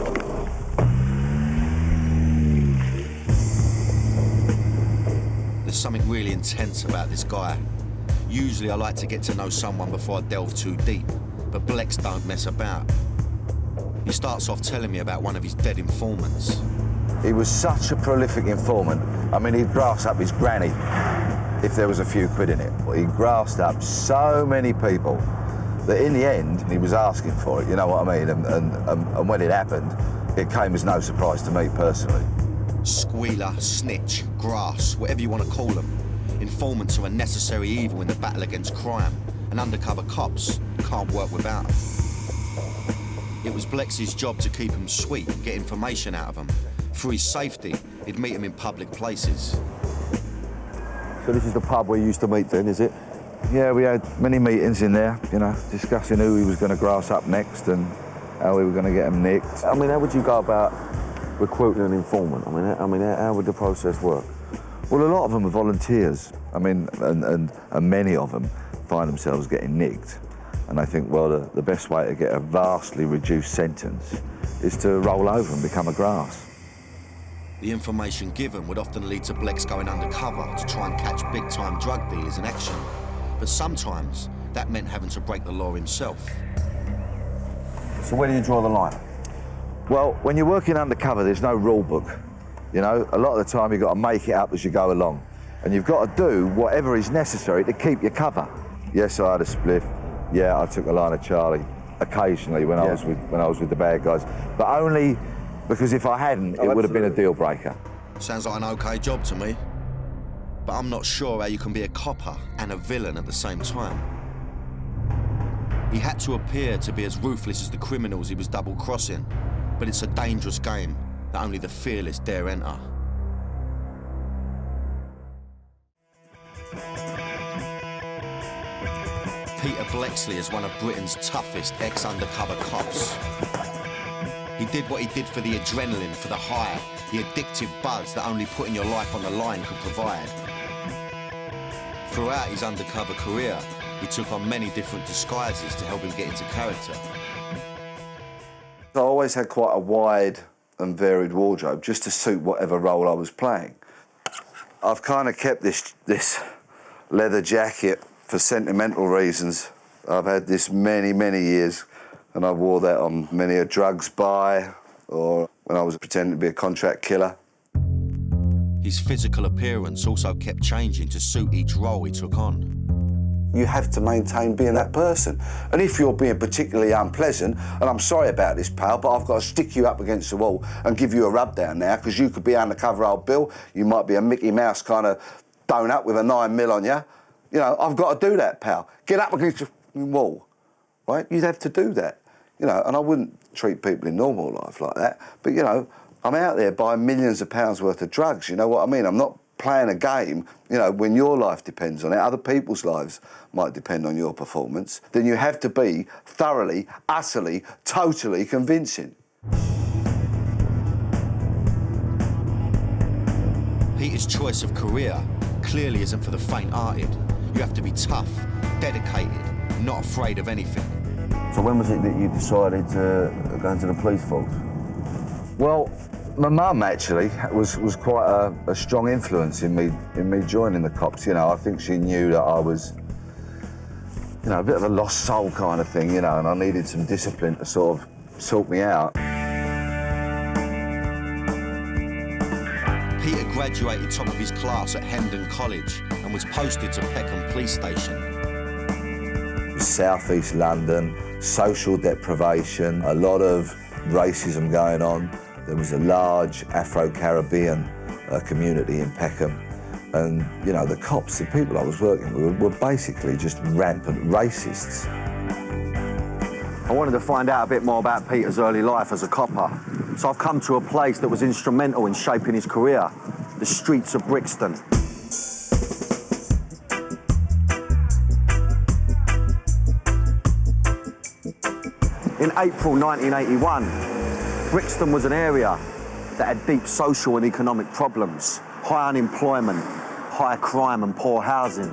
There's something really intense about this guy. Usually I like to get to know someone before I delve too deep, but Blex don't mess about. He starts off telling me about one of his dead informants. He was such a prolific informant. I mean, he'd grass up his granny if there was a few quid in it. He grassed up so many people that in the end, he was asking for it, you know what I mean? And when it happened, it came as no surprise to me personally. Squealer, snitch, grass, whatever you want to call them. Informants are a necessary evil in the battle against crime, and undercover cops can't work without them. It was Blex's job to keep him sweet and get information out of them. For his safety, he'd meet him in public places. So this is the pub we used to meet then, is it? Yeah, we had many meetings in there, you know, discussing who he was going to grass up next and how we were going to get him nicked. I mean, how would you go about recruiting an informant? I mean, how would the process work? Well, a lot of them are volunteers. I mean, and many of them find themselves getting nicked. And I think, well, the best way to get a vastly reduced sentence is to roll over and become a grass. The information given would often lead to Blex going undercover to try and catch big-time drug dealers in action. But sometimes that meant having to break the law himself. So where do you draw the line? Well, when you're working undercover, there's no rule book. You know, a lot of the time you've got to make it up as you go along. And you've got to do whatever is necessary to keep your cover. Yes, I had a spliff. Yeah, I took a line of Charlie occasionally when I was with the bad guys. But only because if I hadn't, it would have been a deal breaker. Sounds like an okay job to me. But I'm not sure how you can be a copper and a villain at the same time. He had to appear to be as ruthless as the criminals he was double-crossing, but it's a dangerous game that only the fearless dare enter. Peter Bleksley is one of Britain's toughest ex-undercover cops. He did what he did for the adrenaline, for the high, the addictive buzz that only putting your life on the line could provide. Throughout his undercover career, he took on many different disguises to help him get into character. I always had quite a wide and varied wardrobe just to suit whatever role I was playing. I've kind of kept this leather jacket for sentimental reasons. I've had this many, many years, and I wore that on many a drugs buy or when I was pretending to be a contract killer. His physical appearance also kept changing to suit each role he took on. You have to maintain being that person. And if you're being particularly unpleasant, and I'm sorry about this, pal, but I've got to stick you up against the wall and give you a rub down now, because you could be undercover old Bill, you might be a Mickey Mouse kind of donut with a 9mm on you. You know, I've got to do that, pal. Get up against the wall, right? You'd have to do that. You know, and I wouldn't treat people in normal life like that, but, you know, I'm out there buying millions of pounds worth of drugs, you know what I mean? I'm not playing a game, you know, when your life depends on it, other people's lives might depend on your performance, then you have to be thoroughly, utterly, totally convincing. Peter's choice of career clearly isn't for the faint-hearted. You have to be tough, dedicated, not afraid of anything. So when was it that you decided to go into the police force? Well, my mum actually was quite a strong influence in me joining the cops. You know, I think she knew that I was, you know, a bit of a lost soul kind of thing, you know, and I needed some discipline to sort of sort me out. Peter graduated top of his class at Hendon College and was posted to Peckham Police Station. South East London, social deprivation, a lot of racism going on. There was a large Afro-Caribbean community in Peckham. And, you know, the cops, the people I was working with, were basically just rampant racists. I wanted to find out a bit more about Peter's early life as a copper. So I've come to a place that was instrumental in shaping his career, the streets of Brixton. In April 1981, Brixton was an area that had deep social and economic problems, high unemployment, high crime and poor housing.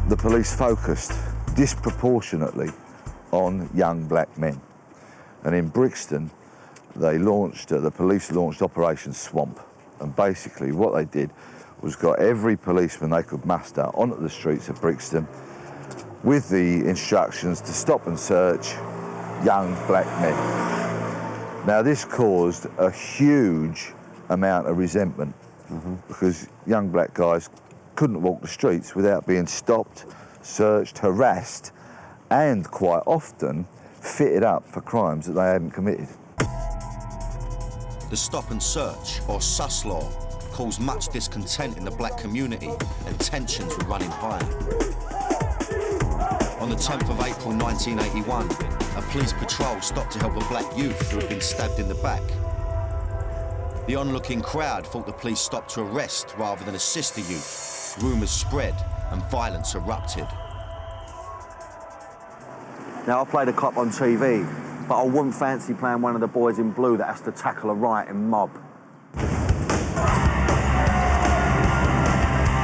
The police focused disproportionately on young black men. And in Brixton, the police launched Operation Swamp. And basically what they did was got every policeman they could muster onto the streets of Brixton with the instructions to stop and search young black men. Now this caused a huge amount of resentment because young black guys couldn't walk the streets without being stopped, searched, harassed, and quite often fitted up for crimes that they hadn't committed. The stop and search, or sus law, caused much discontent in the black community and tensions were running high. On the 10th of April 1981, a police patrol stopped to help a black youth who had been stabbed in the back. The onlooking crowd thought the police stopped to arrest rather than assist the youth. Rumours spread and violence erupted. Now, I played a cop on TV, but I wouldn't fancy playing one of the boys in blue that has to tackle a rioting mob.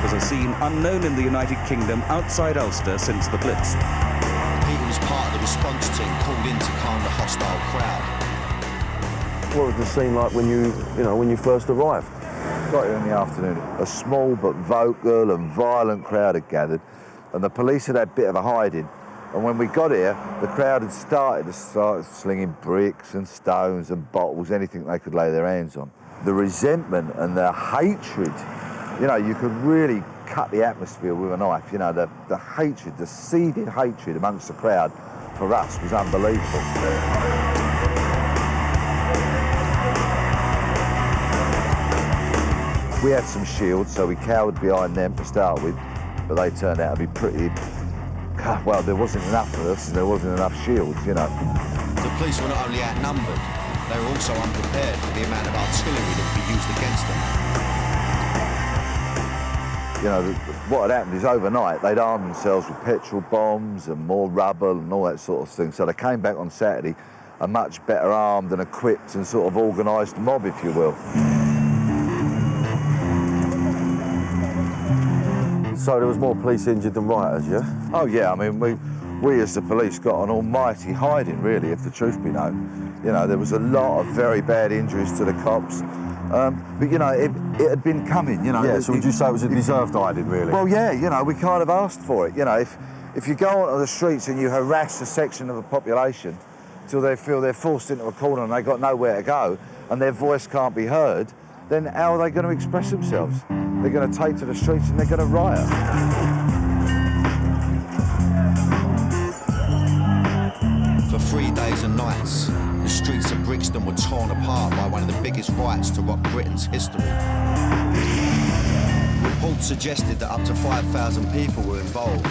Was a scene unknown in the United Kingdom outside Ulster since the Blitz. Peter was part of the response team called in to calm the hostile crowd. What was the scene like when you first arrived? Got here in the afternoon. A small but vocal and violent crowd had gathered, and the police had had a bit of a hiding. And when we got here, the crowd had started slinging bricks and stones and bottles, anything they could lay their hands on. The resentment and the hatred, you know, you could really cut the atmosphere with a knife. You know, the hatred, the seething hatred amongst the crowd for us was unbelievable. We had some shields, so we cowered behind them to start with, but they turned out to be pretty... Well, there wasn't enough for us, and there wasn't enough shields, you know. The police were not only outnumbered, they were also unprepared for the amount of artillery that would be used against them. You know, what had happened is overnight, they'd armed themselves with petrol bombs and more rubble and all that sort of thing. So they came back on Saturday a much better armed and equipped and sort of organised mob, if you will. So there was more police injured than rioters, yeah? Oh yeah, I mean, we as the police got an almighty hiding, really, if the truth be known. You know, there was a lot of very bad injuries to the cops, But you know, it had been coming. You know. Yeah. So would you say it was a deserved hiding, really? Well, yeah. You know, we kind of asked for it. You know, if you go onto the streets and you harass a section of the population till they feel they're forced into a corner and they've got nowhere to go and their voice can't be heard, then how are they going to express themselves? They're going to take to the streets and they're going to riot. For 3 days and nights, the streets of Brixton were torn apart by one of the biggest riots to rock Britain's history. Reports suggested that up to 5,000 people were involved.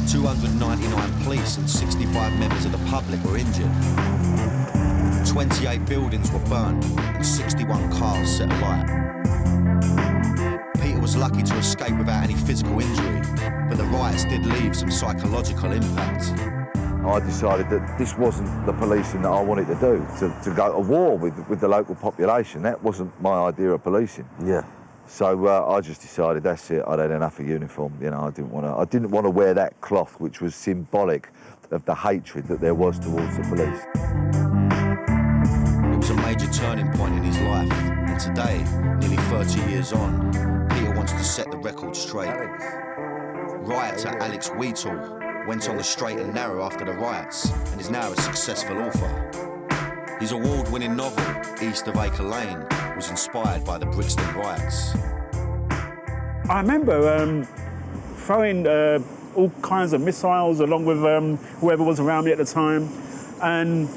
299 police and 65 members of the public were injured. 28 buildings were burned and 61 cars set alight. Peter was lucky to escape without any physical injury, but the riots did leave some psychological impact. I decided that this wasn't the policing that I wanted to do, to go to war with the local population. That wasn't my idea of policing. Yeah. So I just decided that's it. I'd had enough of uniform. You know, I didn't want to wear that cloth, which was symbolic of the hatred that there was towards the police. It was a major turning point in his life, and today, nearly 30 years on, Peter wants to set the record straight. Rioter Alex Wheatle went on the straight and narrow after the riots and is now a successful author. His award-winning novel, East of Acre Lane, was inspired by the Brixton riots. I remember throwing all kinds of missiles along with whoever was around me at the time, and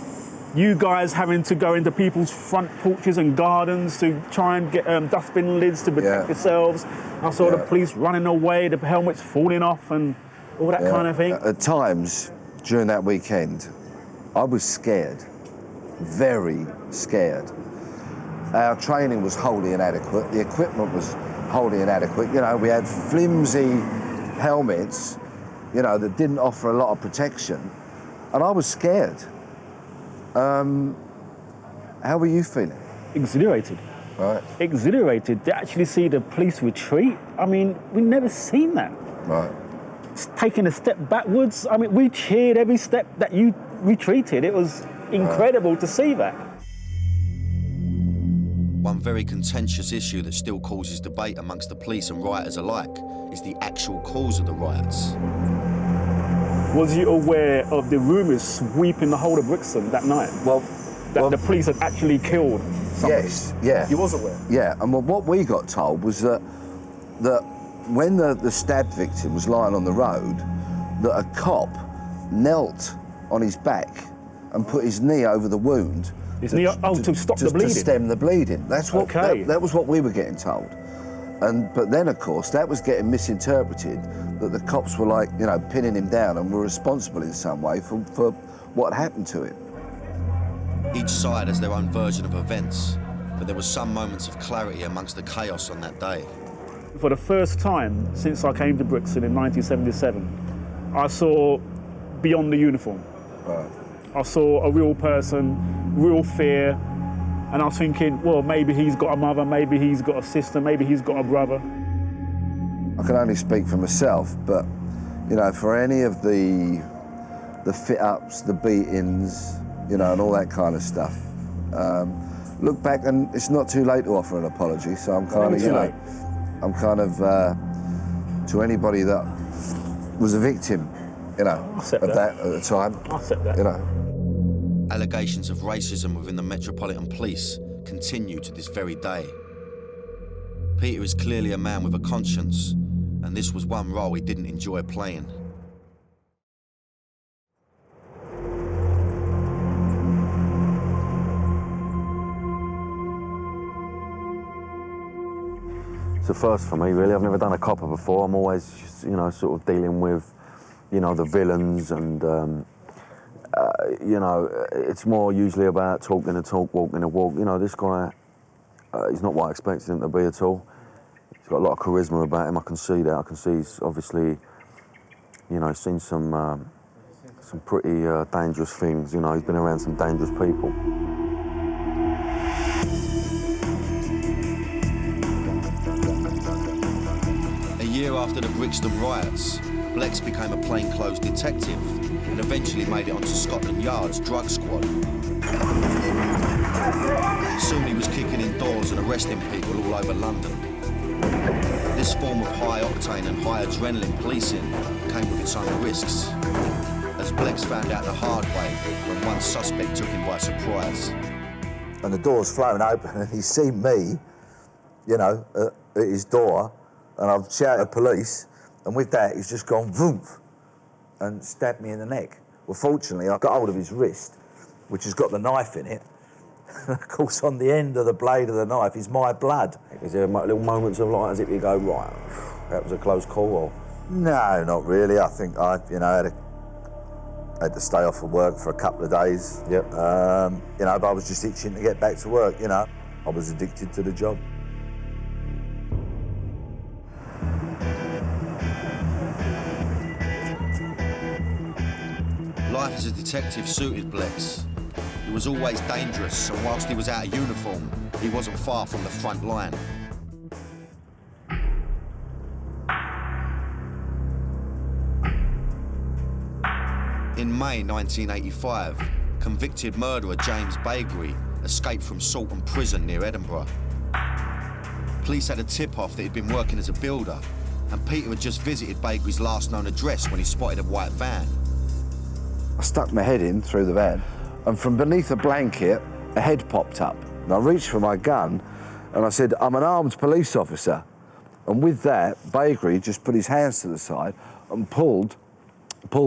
you guys having to go into people's front porches and gardens to try and get dustbin lids to protect yourselves. I saw the police running away, the helmets falling off and all that kind of thing. At times during that weekend, I was scared, very scared. Our training was wholly inadequate. The equipment was wholly inadequate. You know, we had flimsy helmets, you know, that didn't offer a lot of protection, and I was scared. How were you feeling? Exhilarated. Right. Exhilarated to actually see the police retreat. I mean, we've never seen that. Right. Taking a step backwards. I mean, we cheered every step that you retreated. It was incredible to see that. One very contentious issue that still causes debate amongst the police and rioters alike is the actual cause of the riots. Was you aware of the rumours sweeping the whole of Brixton that night? Well, the police had actually killed somebody? Yes, yeah. You was aware? Yeah, and what we got told was that when the stabbed victim was lying on the road, that a cop knelt on his back and put his knee over the wound. His knee, to stop the bleeding? To stem the bleeding. That's what. Okay. That was what we were getting told. But then, of course, that was getting misinterpreted, that the cops were like, you know, pinning him down and were responsible in some way for what happened to him. Each side has their own version of events, but there were some moments of clarity amongst the chaos on that day. For the first time since I came to Brixton in 1977, I saw beyond the uniform. Right. I saw a real person, real fear, and I was thinking, well, maybe he's got a mother, maybe he's got a sister, maybe he's got a brother. I can only speak for myself, but, you know, for any of the fit-ups, the beatings, you know, and all that kind of stuff, look back, and it's not too late to offer an apology, so I'm kind of, you know, I'm kind of, to anybody that was a victim, you know, of that at the time, you know. Allegations of racism within the Metropolitan Police continue to this very day. Peter is clearly a man with a conscience, and this was one role he didn't enjoy playing. It's a first for me, really. I've never done a copper before. I'm always, you know, sort of dealing with, you know, the villains and, you know, it's more usually about talking the talk, walking the walk. You know, this guy, he's not what I expected him to be at all. He's got a lot of charisma about him. I can see that. I can see he's obviously, you know, seen some pretty dangerous things. You know, he's been around some dangerous people. A year after the Brixton riots, Blex became a plainclothes detective and eventually made it onto Scotland Yard's drug squad. Soon he was kicking in doors and arresting people all over London. This form of high-octane and high-adrenaline policing came with its own risks, as Blex found out the hard way when one suspect took him by surprise. And the door's flown open and he's seen me, you know, at his door, and I've shouted police, and with that he's just gone voomf and stabbed me in the neck. Well, fortunately I got hold of his wrist, which has got the knife in it. Of course, on the end of the blade of the knife is my blood. Is there little moments of like, as if you go, right, that was a close call, or? No, not really. I think I, had to stay off of work for a couple of days. Yep. But I was just itching to get back to work, I was addicted to the job. Life as a detective suited Blex. He was always dangerous, and whilst he was out of uniform, he wasn't far from the front line. In May 1985, convicted murderer James Bakery escaped from Salton Prison near Edinburgh. Police had a tip-off that he'd been working as a builder, and Peter had just visited Bakery's last known address when he spotted a white van. I stuck my head in through the van, and from beneath a blanket, a head popped up. And I reached for my gun, and I said, "I'm an armed police officer." And with that, Bakery just put his hands to the side and pulled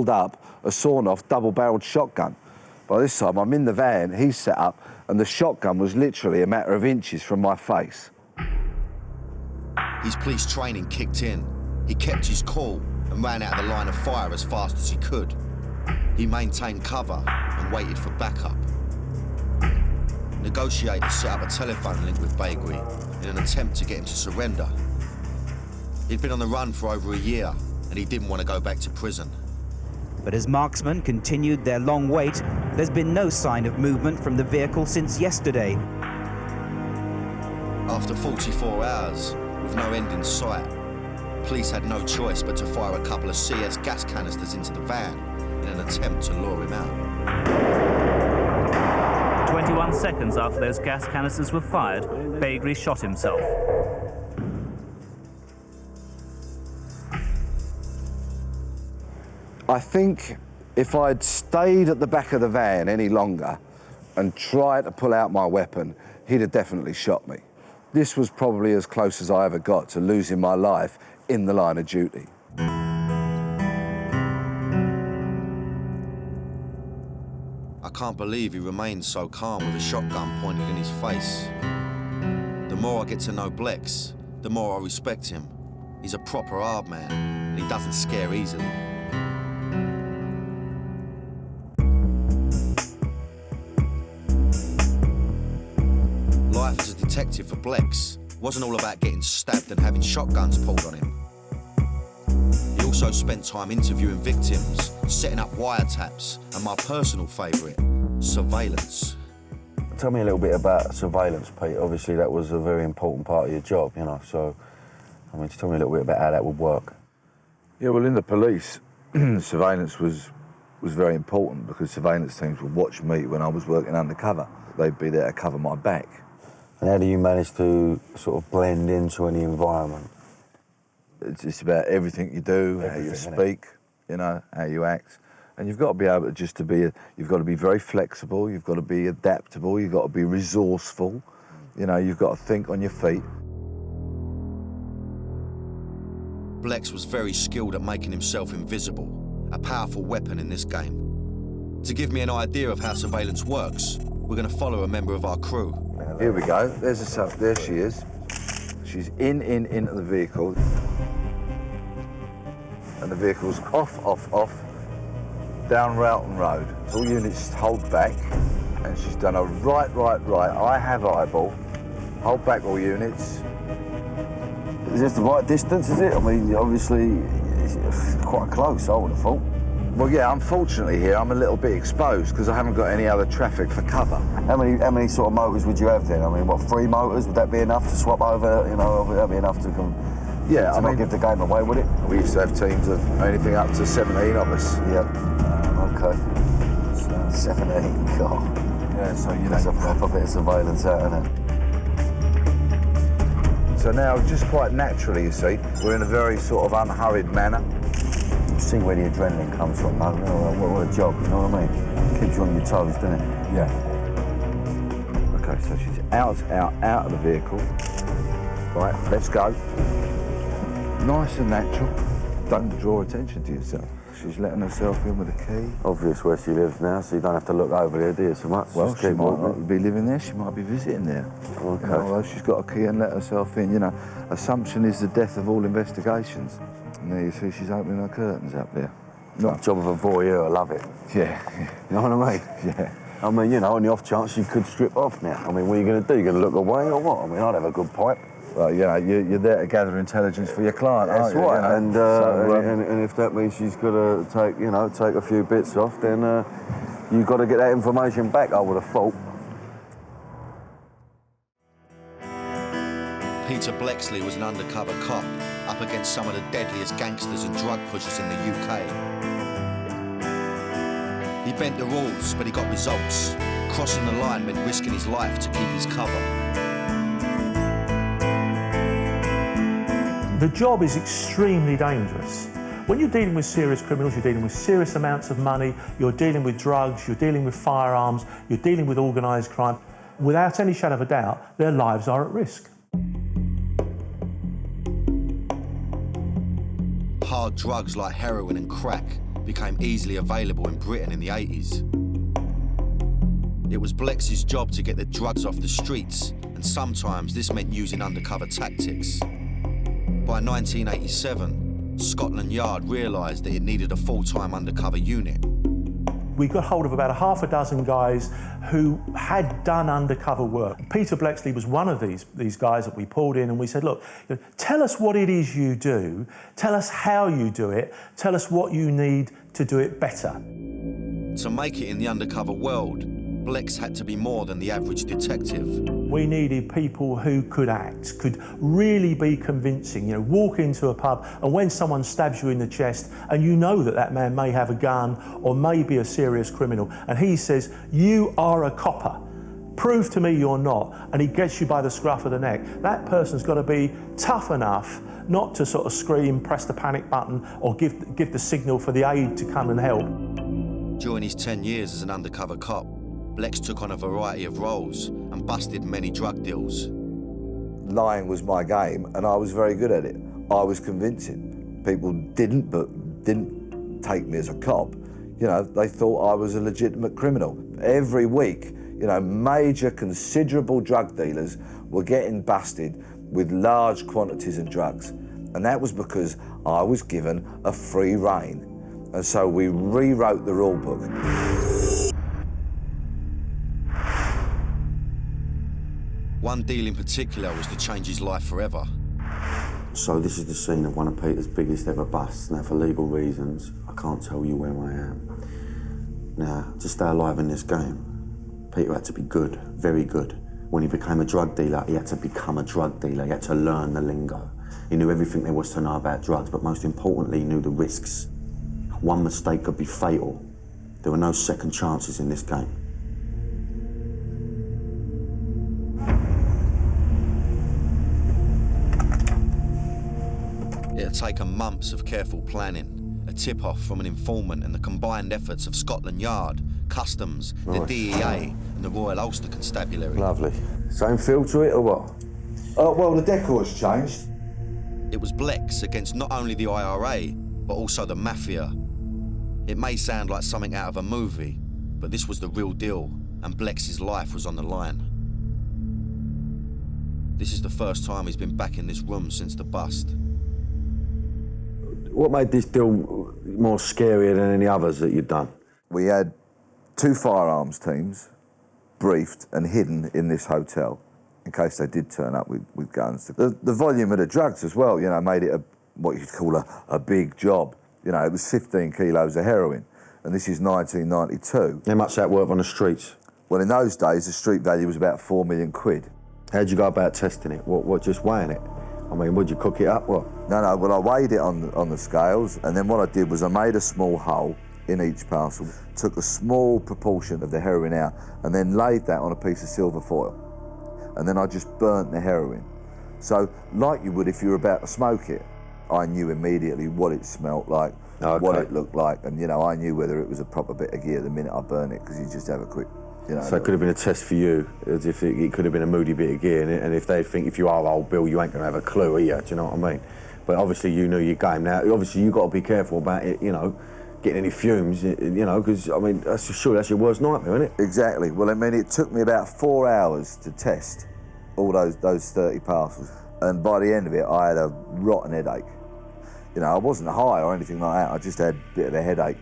up a sawn-off double-barreled shotgun. By this time, I'm in the van, he's set up, and the shotgun was literally a matter of inches from my face. His police training kicked in. He kept his cool and ran out of the line of fire as fast as he could. He maintained cover and waited for backup. Negotiators set up a telephone link with Bakery in an attempt to get him to surrender. He'd been on the run for over a year, and he didn't want to go back to prison. But as marksmen continued their long wait, there's been no sign of movement from the vehicle since yesterday. After 44 hours, with no end in sight, police had no choice but to fire a couple of CS gas canisters into the van in an attempt to lure him out. 21 seconds after those gas canisters were fired, Bakery shot himself. I think if I'd stayed at the back of the van any longer and tried to pull out my weapon, he'd have definitely shot me. This was probably as close as I ever got to losing my life in the line of duty. I can't believe he remained so calm with a shotgun pointed in his face. The more I get to know Blex, the more I respect him. He's a proper hard man, and he doesn't scare easily. Life as a detective for Blex wasn't all about getting stabbed and having shotguns pulled on him. He also spent time interviewing victims, setting up wiretaps, and my personal favourite, surveillance. Tell me a little bit about surveillance, Pete. Obviously, that was a very important part of your job, so, just tell me a little bit about how that would work. Yeah, well, in the police, surveillance was very important because surveillance teams would watch me when I was working undercover. They'd be there to cover my back. And how do you manage to sort of blend into any environment? It's about everything you do, how you speak, how you act. And you've got to be able to you've got to be very flexible, you've got to be adaptable, you've got to be resourceful, you've got to think on your feet. Blex was very skilled at making himself invisible, a powerful weapon in this game. To give me an idea of how surveillance works, we're going to follow a member of our crew. Here we go, there she is. She's into the vehicle. And the vehicle's off, down Rowton Road. So all units hold back, and she's done a right. I have eyeball. Hold back all units. Is this the right distance, is it? I mean, obviously, it's quite close, I would have thought. Well, yeah, unfortunately here, I'm a little bit exposed because I haven't got any other traffic for cover. How many sort of motors would you have then? I mean, 3 motors? Would that be enough to swap over? Would that be enough to Yeah, to not give the game away, would it? We used to have teams of anything up to 17 of us. Yep. Okay. So 17, God. Yeah, so you know. That's a proper bit of surveillance out, isn't it? So now, just quite naturally, you see, we're in a very sort of unhurried manner. You see where the adrenaline comes from, man. What a job, you know what I mean? Keeps you on your toes, doesn't it? Yeah. Okay, so she's out of the vehicle. Right, let's go. Nice and natural. Don't draw attention to yourself. She's letting herself in with a key. Obvious where she lives now, so you don't have to look over there, do you, so much? Well, Just she keep might walking. not be living there, she might be visiting there. Okay. You know, although she's got a key and let herself in, you know, assumption is the death of all investigations. And there you see she's opening her curtains up there. Not job of a voyeur, I love it. Yeah. You know what I mean? Yeah. I mean, you know, on the off chance you could strip off now. I mean, what are you going to do? You going to look away or what? I mean, I'd have a good pipe. Well, you know, you're there to gather intelligence for your client, That's aren't you? right. You know? And if that means she's got to take, you know, take a few bits off, then you've got to get that information back, I would have thought. Peter Bleksley was an undercover cop up against some of the deadliest gangsters and drug pushers in the UK. He bent the rules, but he got results. Crossing the line meant risking his life to keep his cover. The job is extremely dangerous. When you're dealing with serious criminals, you're dealing with serious amounts of money, you're dealing with drugs, you're dealing with firearms, you're dealing with organised crime. Without any shadow of a doubt, their lives are at risk. Hard drugs like heroin and crack became easily available in Britain in the 80s. It was Bleksley's job to get the drugs off the streets, and sometimes this meant using undercover tactics. By 1987, Scotland Yard realised that it needed a full-time undercover unit. We got hold of about half a dozen guys who had done undercover work. Peter Bleksley was one of these guys that we pulled in, and we said, look, tell us what it is you do, tell us how you do it, tell us what you need to do it better. To make it in the undercover world, Blex had to be more than the average detective. We needed people who could act, could really be convincing. You know, walk into a pub and when someone stabs you in the chest and you know that that man may have a gun or may be a serious criminal, and he says, you are a copper, prove to me you're not, and he gets you by the scruff of the neck, that person's got to be tough enough not to sort of scream, press the panic button or give the signal for the aid to come and help. During his 10 years as an undercover cop, Blex took on a variety of roles and busted many drug deals. Lying was my game, and I was very good at it. I was convincing. People didn't take me as a cop. You know, they thought I was a legitimate criminal. Every week, you know, major, considerable drug dealers were getting busted with large quantities of drugs. And that was because I was given a free rein. And so we rewrote the rule book. One deal in particular was to change his life forever. So this is the scene of one of Peter's biggest ever busts. Now, for legal reasons, I can't tell you where I am. Now, to stay alive in this game, Peter had to be good, very good. When he became a drug dealer, he had to become a drug dealer. He had to learn the lingo. He knew everything there was to know about drugs, but most importantly, he knew the risks. One mistake could be fatal. There were no second chances in this game. It had taken months of careful planning, a tip-off from an informant and the combined efforts of Scotland Yard, Customs, the DEA and the Royal Ulster Constabulary. Lovely. Same feel to it or what? Well, the decor's changed. It was Blex against not only the IRA, but also the mafia. It may sound like something out of a movie, but this was the real deal, and Blex's life was on the line. This is the first time he's been back in this room since the bust. What made this deal more scarier than any others that you'd done? We had 2 firearms teams briefed and hidden in this hotel in case they did turn up with guns. The volume of the drugs as well, you know, made it what you'd call a big job. You know, it was 15 kilos of heroin, and this is 1992. How much that worth on the streets? Well, in those days, the street value was about £4 million. How'd you go about testing it? What just weighing it? I mean, would you cook it up? What? No, well, I weighed it on the scales, and then what I did was I made a small hole in each parcel, took a small proportion of the heroin out, and then laid that on a piece of silver foil. And then I just burnt the heroin. So, like you would if you were about to smoke it, I knew immediately what it smelt like, what it looked like, and, you know, I knew whether it was a proper bit of gear the minute I burnt it, because you just have a quick, you know. So it could have been a test for you, as if it could have been a moody bit of gear, and if they think if you are Old Bill, you ain't going to have a clue, are you? Do you know what I mean? But obviously you knew your game. Now, obviously you got to be careful about it, you know, getting any fumes, you know, because, I mean, that's your worst nightmare, isn't it? Exactly. Well, I mean, it took me about 4 hours to test all those 30 parcels, and by the end of it, I had a rotten headache. You know, I wasn't high or anything like that, I just had a bit of a headache,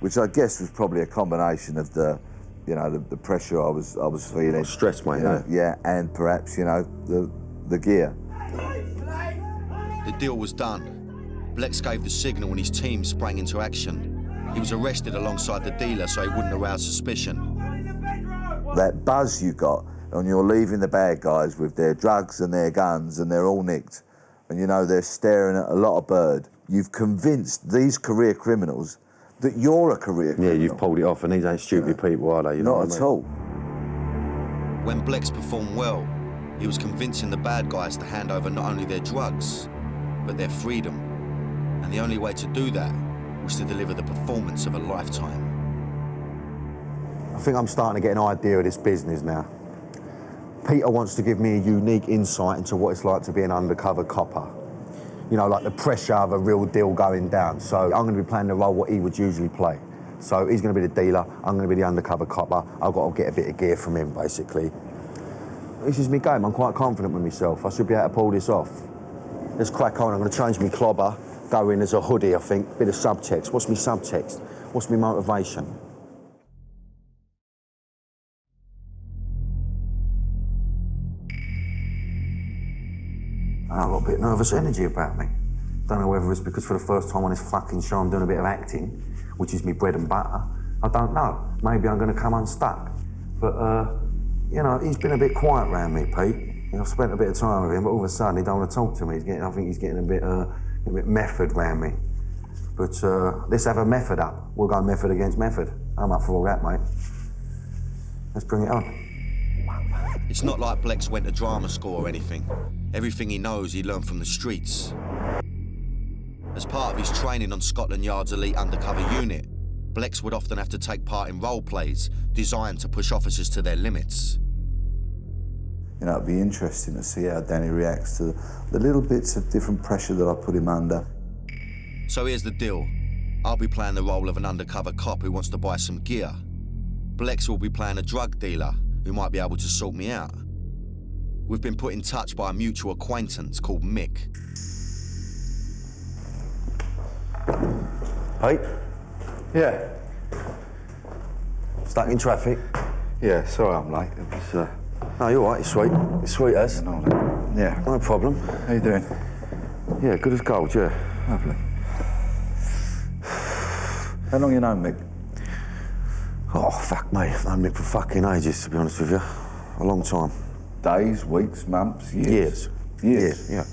which I guess was probably a combination of the, you know, the pressure I was feeling. Stress, mate, yeah, and perhaps, you know, the gear. The deal was done. Blex gave the signal and his team sprang into action. He was arrested alongside the dealer so he wouldn't arouse suspicion. That buzz you got when you're leaving the bad guys with their drugs and their guns and they're all nicked, and you know they're staring at a lot of bird, you've convinced these career criminals that you're a career criminal. Yeah, you've pulled it off, and these ain't stupid people, are they? You know Not at all. When Blex performed well, he was convincing the bad guys to hand over not only their drugs, but their freedom. And the only way to do that was to deliver the performance of a lifetime. I think I'm starting to get an idea of this business now. Peter wants to give me a unique insight into what it's like to be an undercover copper. You know, like the pressure of a real deal going down. So I'm going to be playing the role what he would usually play. So he's going to be the dealer, I'm going to be the undercover copper. I've got to get a bit of gear from him, basically. This is my game, I'm quite confident with myself. I should be able to pull this off. Let's crack on, I'm going to change my clobber, go in as a hoodie, I think. Bit of subtext. What's my subtext? What's my motivation? I've got a bit nervous energy about me. Don't know whether it's because for the first time on this fucking show I'm doing a bit of acting, which is my bread and butter. I don't know. Maybe I'm going to come unstuck. But, you know, he's been a bit quiet around me, Pete. I've spent a bit of time with him, but all of a sudden he don't want to talk to me. I think he's getting a bit method around me. But let's have a method up. We'll go method against method. I'm up for all that, mate. Let's bring it on. It's not like Blex went to drama school or anything. Everything he knows he learned from the streets. As part of his training on Scotland Yard's elite undercover unit, Blex would often have to take part in role plays designed to push officers to their limits. You know, it'd be interesting to see how Danny reacts to the little bits of different pressure that I put him under. So here's the deal. I'll be playing the role of an undercover cop who wants to buy some gear. Blex will be playing a drug dealer who might be able to sort me out. We've been put in touch by a mutual acquaintance called Mick. Pete? Yeah. Stuck in traffic? Yeah, sorry I'm late. It was, No, you're all right, you're sweet. You're sweet as. Yeah. No problem. How you doing? Yeah, good as gold, yeah. Lovely. How long you known Mick? Oh, fuck me. I've known Mick for fucking ages, to be honest with you. A long time. Days, weeks, months, years? Years. Yeah.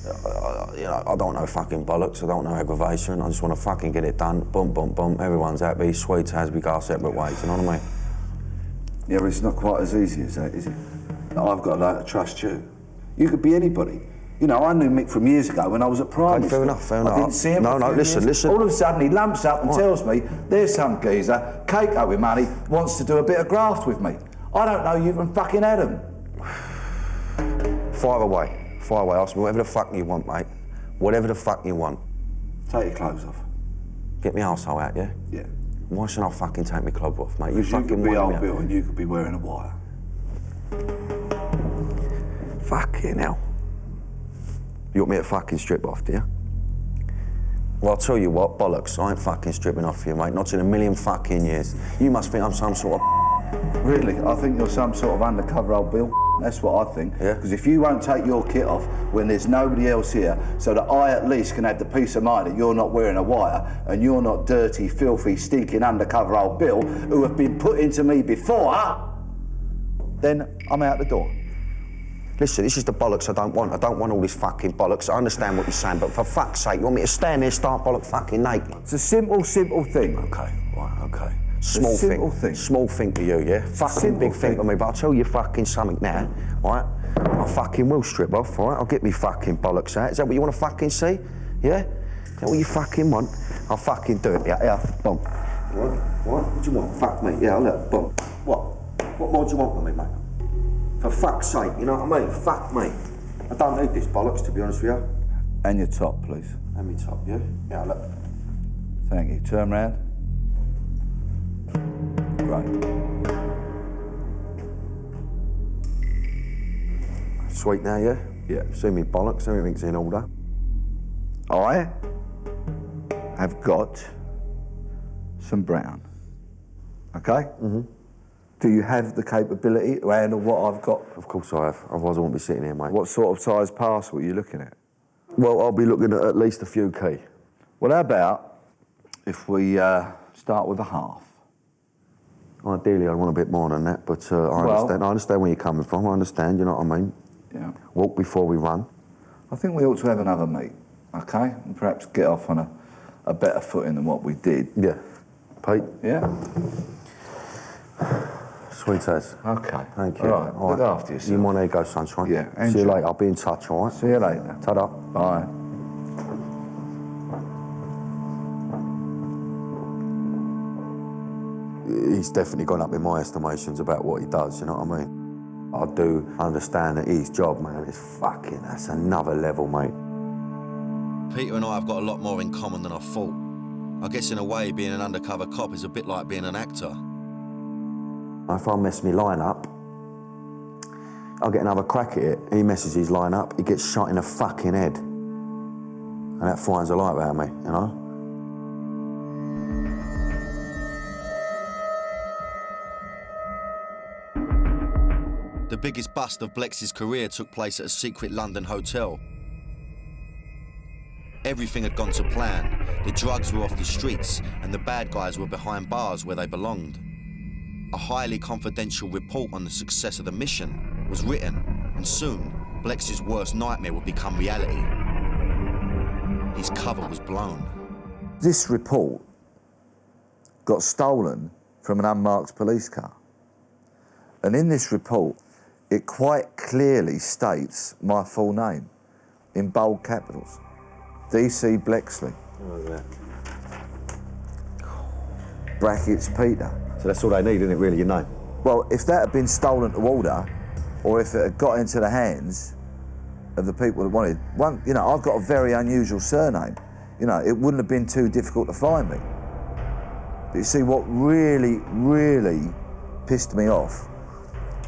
You know, I don't know fucking bollocks, I don't know aggravation, I just want to fucking get it done. Bump, bump, bump, everyone's happy, sweet as we go our separate ways, you know what I mean? Yeah, but it's not quite as easy as that, is it? I've got to learn to trust you. You could be anybody. You know, I knew Mick from years ago when I was at primary fair enough, fair enough. I didn't see him for a few years. All of a sudden he lumps up and tells me there's some geezer, cake up with money, wants to do a bit of graft with me. I don't know you from fucking Adam. Fire away. Ask me whatever the fuck you want, mate. Whatever the fuck you want. Take your clothes off. Get me arsehole out, yeah? Yeah. Why should I fucking take my club off, mate? You could be Old Bill and you could be wearing a wire. Fucking hell. You want me to fucking strip off, do you? Well, I'll tell you what, bollocks, I ain't fucking stripping off for you, mate. Not in a million fucking years. You must think I'm some sort of... Really? I think you're some sort of undercover Old Bill. That's what I think. Yeah? Because if you won't take your kit off when there's nobody else here, so that I at least can have the peace of mind that you're not wearing a wire and you're not dirty, filthy, stinking undercover Old Bill who have been put into me before, then I'm out the door. Listen, this is the bollocks I don't want. I don't want all this fucking bollocks. I understand what you're saying, but for fuck's sake, you want me to stand there, start bollock fucking naked? It's a simple thing. Okay, right, okay. Small thing. Small thing to you, yeah? Fucking big thing to me, but I'll tell you fucking something now, right? I fucking will strip off, all right? I'll get me fucking bollocks out. Is that what you want to fucking see? Yeah? Is that what you fucking want? I'll fucking do it, yeah, boom. What do you want? Fuck me, yeah, look, boom. What more do you want from me, mate? For fuck's sake, you know what I mean? Fuck me. I don't need this bollocks, to be honest with you. And your top, please. And me top, yeah? Yeah, look. Thank you. Turn round. Great. Sweet now, yeah? Yeah. See me bollocks, everything's in order. I have got some brown. Okay? Mm-hmm. Do you have the capability to handle what I've got? Of course I have, otherwise I won't be sitting here, mate. What sort of size parcel are you looking at? Well, I'll be looking at least a few key. Well, how about if we start with a half? Ideally, I'd want a bit more than that, but I understand where you're coming from. I understand, you know what I mean? Yeah. Walk before we run. I think we ought to have another meet, okay? And perhaps get off on a better footing than what we did. Yeah. Pete? Yeah? Sweet as. Okay. Thank you. All right. Look after yourself. You mind there you go, sunshine. Yeah. See you later. I'll be in touch, all right? See you later. Ta-da. Bye. He's definitely gone up in my estimations about what he does, you know what I mean? I do understand that his job, man, is fucking, that's another level, mate. Peter and I have got a lot more in common than I thought. I guess in a way, being an undercover cop is a bit like being an actor. If I mess my line up, I'll get another crack at it. He messes his line up, he gets shot in the fucking head. And that finds a light about me, you know? The biggest bust of Bleksley's career took place at a secret London hotel. Everything had gone to plan. The drugs were off the streets and the bad guys were behind bars where they belonged. A highly confidential report on the success of the mission was written, and soon, Bleksley's worst nightmare would become reality. His cover was blown. This report got stolen from an unmarked police car. And in this report, it quite clearly states my full name in bold capitals. D.C. Bleksley. Oh, yeah. Brackets Peter. So that's all they need, isn't it, really, your name? Well, if that had been stolen to order, or if it had got into the hands of the people that wanted, you know, I've got a very unusual surname. You know, it wouldn't have been too difficult to find me. But you see, what really, really pissed me off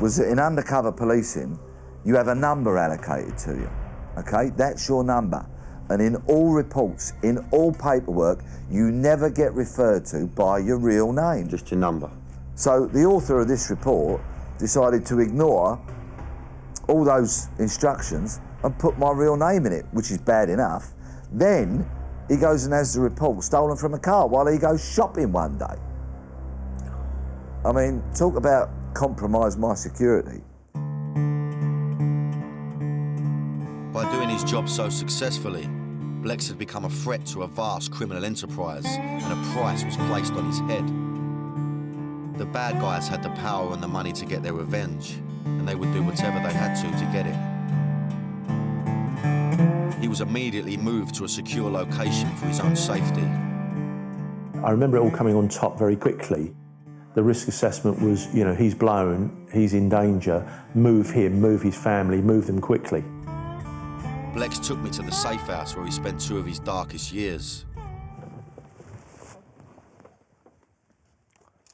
was that in undercover policing, you have a number allocated to you, okay? That's your number. And in all reports, in all paperwork, you never get referred to by your real name. Just your number. So the author of this report decided to ignore all those instructions and put my real name in it, which is bad enough. Then he goes and has the report stolen from a car while he goes shopping one day. I mean, talk about compromise my security. By doing his job so successfully, Blex had become a threat to a vast criminal enterprise, and a price was placed on his head. The bad guys had the power and the money to get their revenge, and they would do whatever they had to get it. He was immediately moved to a secure location for his own safety. I remember it all coming on top very quickly. The risk assessment was, you know, he's blown, he's in danger, move him, move his family, move them quickly. Blex took me to the safe house where he spent 2 of his darkest years.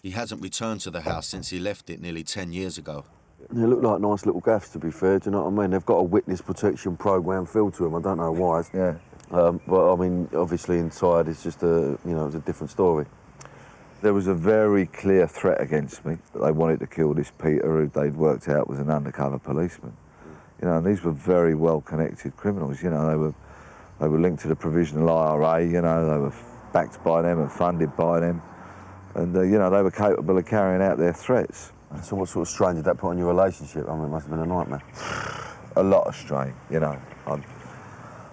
He hasn't returned to the house since he left it nearly 10 years ago. They look like nice little gaffs, to be fair, do you know what I mean? They've got a witness protection program filled to them, I don't know why. Yeah. But I mean, obviously inside it's just a, you know, it's a different story. There was a very clear threat against me that they wanted to kill this Peter, who they'd worked out was an undercover policeman. You know, and these were very well-connected criminals. You know, they were linked to the provisional IRA. You know, they were backed by them and funded by them, and you know, they were capable of carrying out their threats. So what sort of strain did that put on your relationship? I mean, it must have been a nightmare. a lot of strain, you know.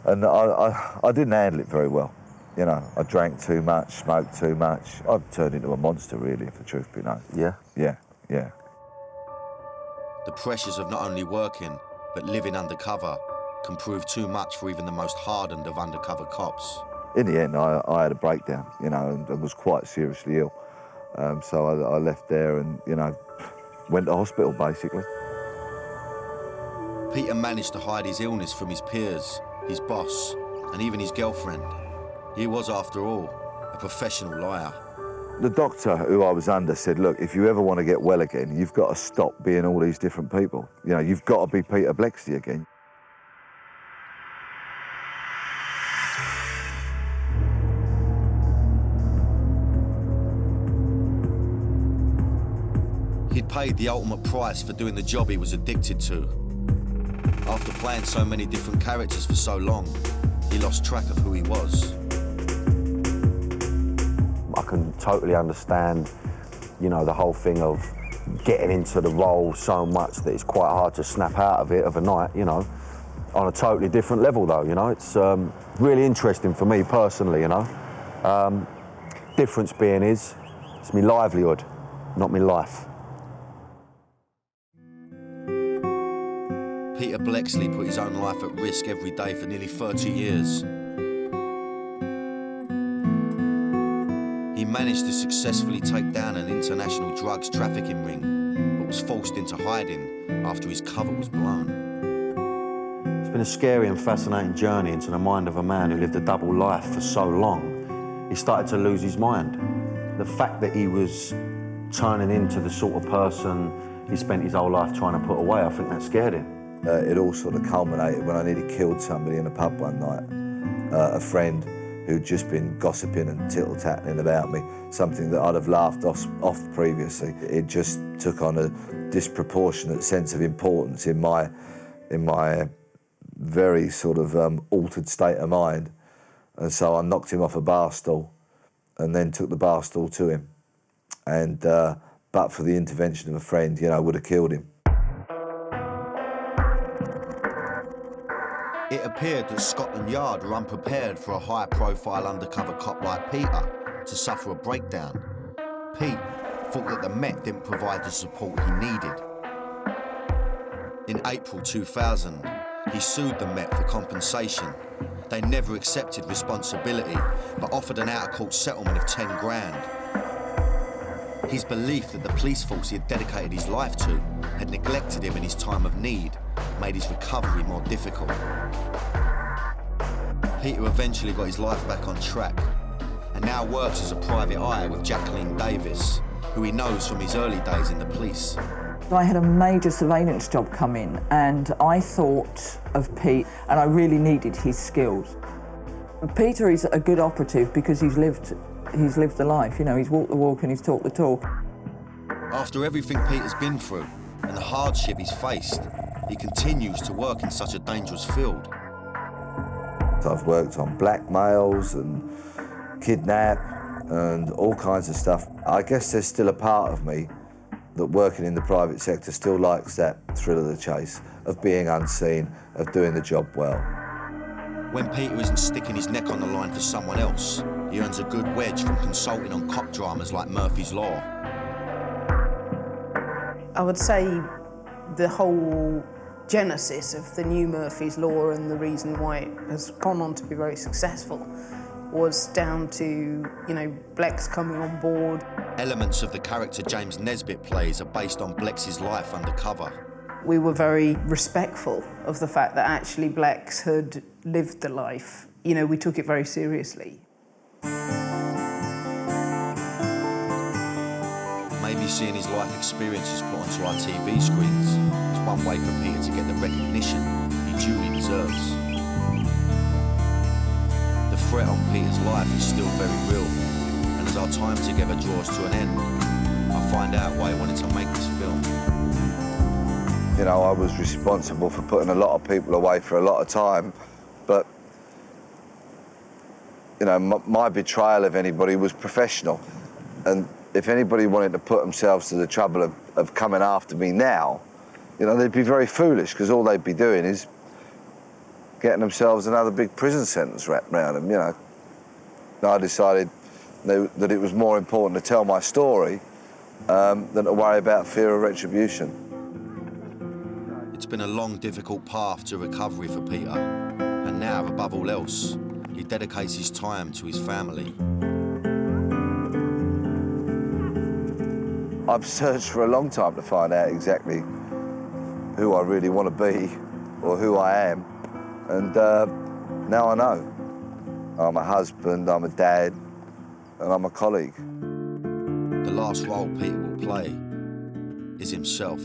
I didn't handle it very well, you know. I drank too much, smoked too much. I turned into a monster, really, if the truth be known. Yeah? Yeah, yeah. The pressures of not only working, but living undercover can prove too much for even the most hardened of undercover cops. In the end, I had a breakdown, you know, and was quite seriously ill. So I left there and, you know, went to hospital, basically. Peter managed to hide his illness from his peers, his boss, and even his girlfriend. He was, after all, a professional liar. The doctor who I was under said, look, if you ever want to get well again, you've got to stop being all these different people. You know, you've got to be Peter Bleksley again. He'd paid the ultimate price for doing the job he was addicted to. After playing so many different characters for so long, he lost track of who he was. I can totally understand, you know, the whole thing of getting into the role so much that it's quite hard to snap out of it overnight, you know, on a totally different level though, you know. It's really interesting for me personally, you know. Difference being is, it's my livelihood, not my life. Peter Bleksley put his own life at risk every day for nearly 30 years. He managed to successfully take down an international drugs trafficking ring, but was forced into hiding after his cover was blown. It's been a scary and fascinating journey into the mind of a man who lived a double life for so long. He started to lose his mind. The fact that he was turning into the sort of person he spent his whole life trying to put away, I think that scared him. It all sort of culminated when I nearly killed somebody in a pub one night. A friend who'd just been gossiping and tittle-tattling about me, something that I'd have laughed off previously. It just took on a disproportionate sense of importance in my very sort of altered state of mind. And so I knocked him off a bar stool and then took the bar stool to him. And but for the intervention of a friend, you know, I would have killed him. It appeared that Scotland Yard were unprepared for a high-profile undercover cop like Peter to suffer a breakdown. Pete thought that the Met didn't provide the support he needed. In April 2000, he sued the Met for compensation. They never accepted responsibility, but offered an out-of-court settlement of 10 grand. His belief that the police force he had dedicated his life to had neglected him in his time of need made his recovery more difficult. Peter eventually got his life back on track and now works as a private eye with Jacqueline Davis, who he knows from his early days in the police. I had a major surveillance job come in and I thought of Pete and I really needed his skills. Peter is a good operative because he's lived the life, you know, he's walked the walk and he's talked the talk. After everything Peter's been through and the hardship he's faced, he continues to work in such a dangerous field. I've worked on blackmails and kidnap and all kinds of stuff. I guess there's still a part of me that working in the private sector still likes that thrill of the chase, of being unseen, of doing the job well. When Peter isn't sticking his neck on the line for someone else, he earns a good wedge from consulting on cop dramas like Murphy's Law. I would say the whole genesis of the new Murphy's Law and the reason why it has gone on to be very successful was down to, you know, Blex coming on board. Elements of the character James Nesbitt plays are based on Blex's life undercover. We were very respectful of the fact that actually Blex had lived the life. You know, we took it very seriously. Maybe seeing his life experiences put onto our TV screens is one way for Peter to get the recognition he duly deserves. The threat on Peter's life is still very real, and as our time together draws to an end, I find out why he wanted to make this film. You know, I was responsible for putting a lot of people away for a lot of time, but, you know, my betrayal of anybody was professional. And if anybody wanted to put themselves to the trouble of coming after me now, you know, they'd be very foolish because all they'd be doing is getting themselves another big prison sentence wrapped around them, you know. And I decided that it was more important to tell my story than to worry about fear of retribution. It's been a long, difficult path to recovery for Peter, and now, above all else, he dedicates his time to his family. I've searched for a long time to find out exactly who I really want to be or who I am, and now I know. I'm a husband, I'm a dad, and I'm a colleague. The last role Peter will play is himself.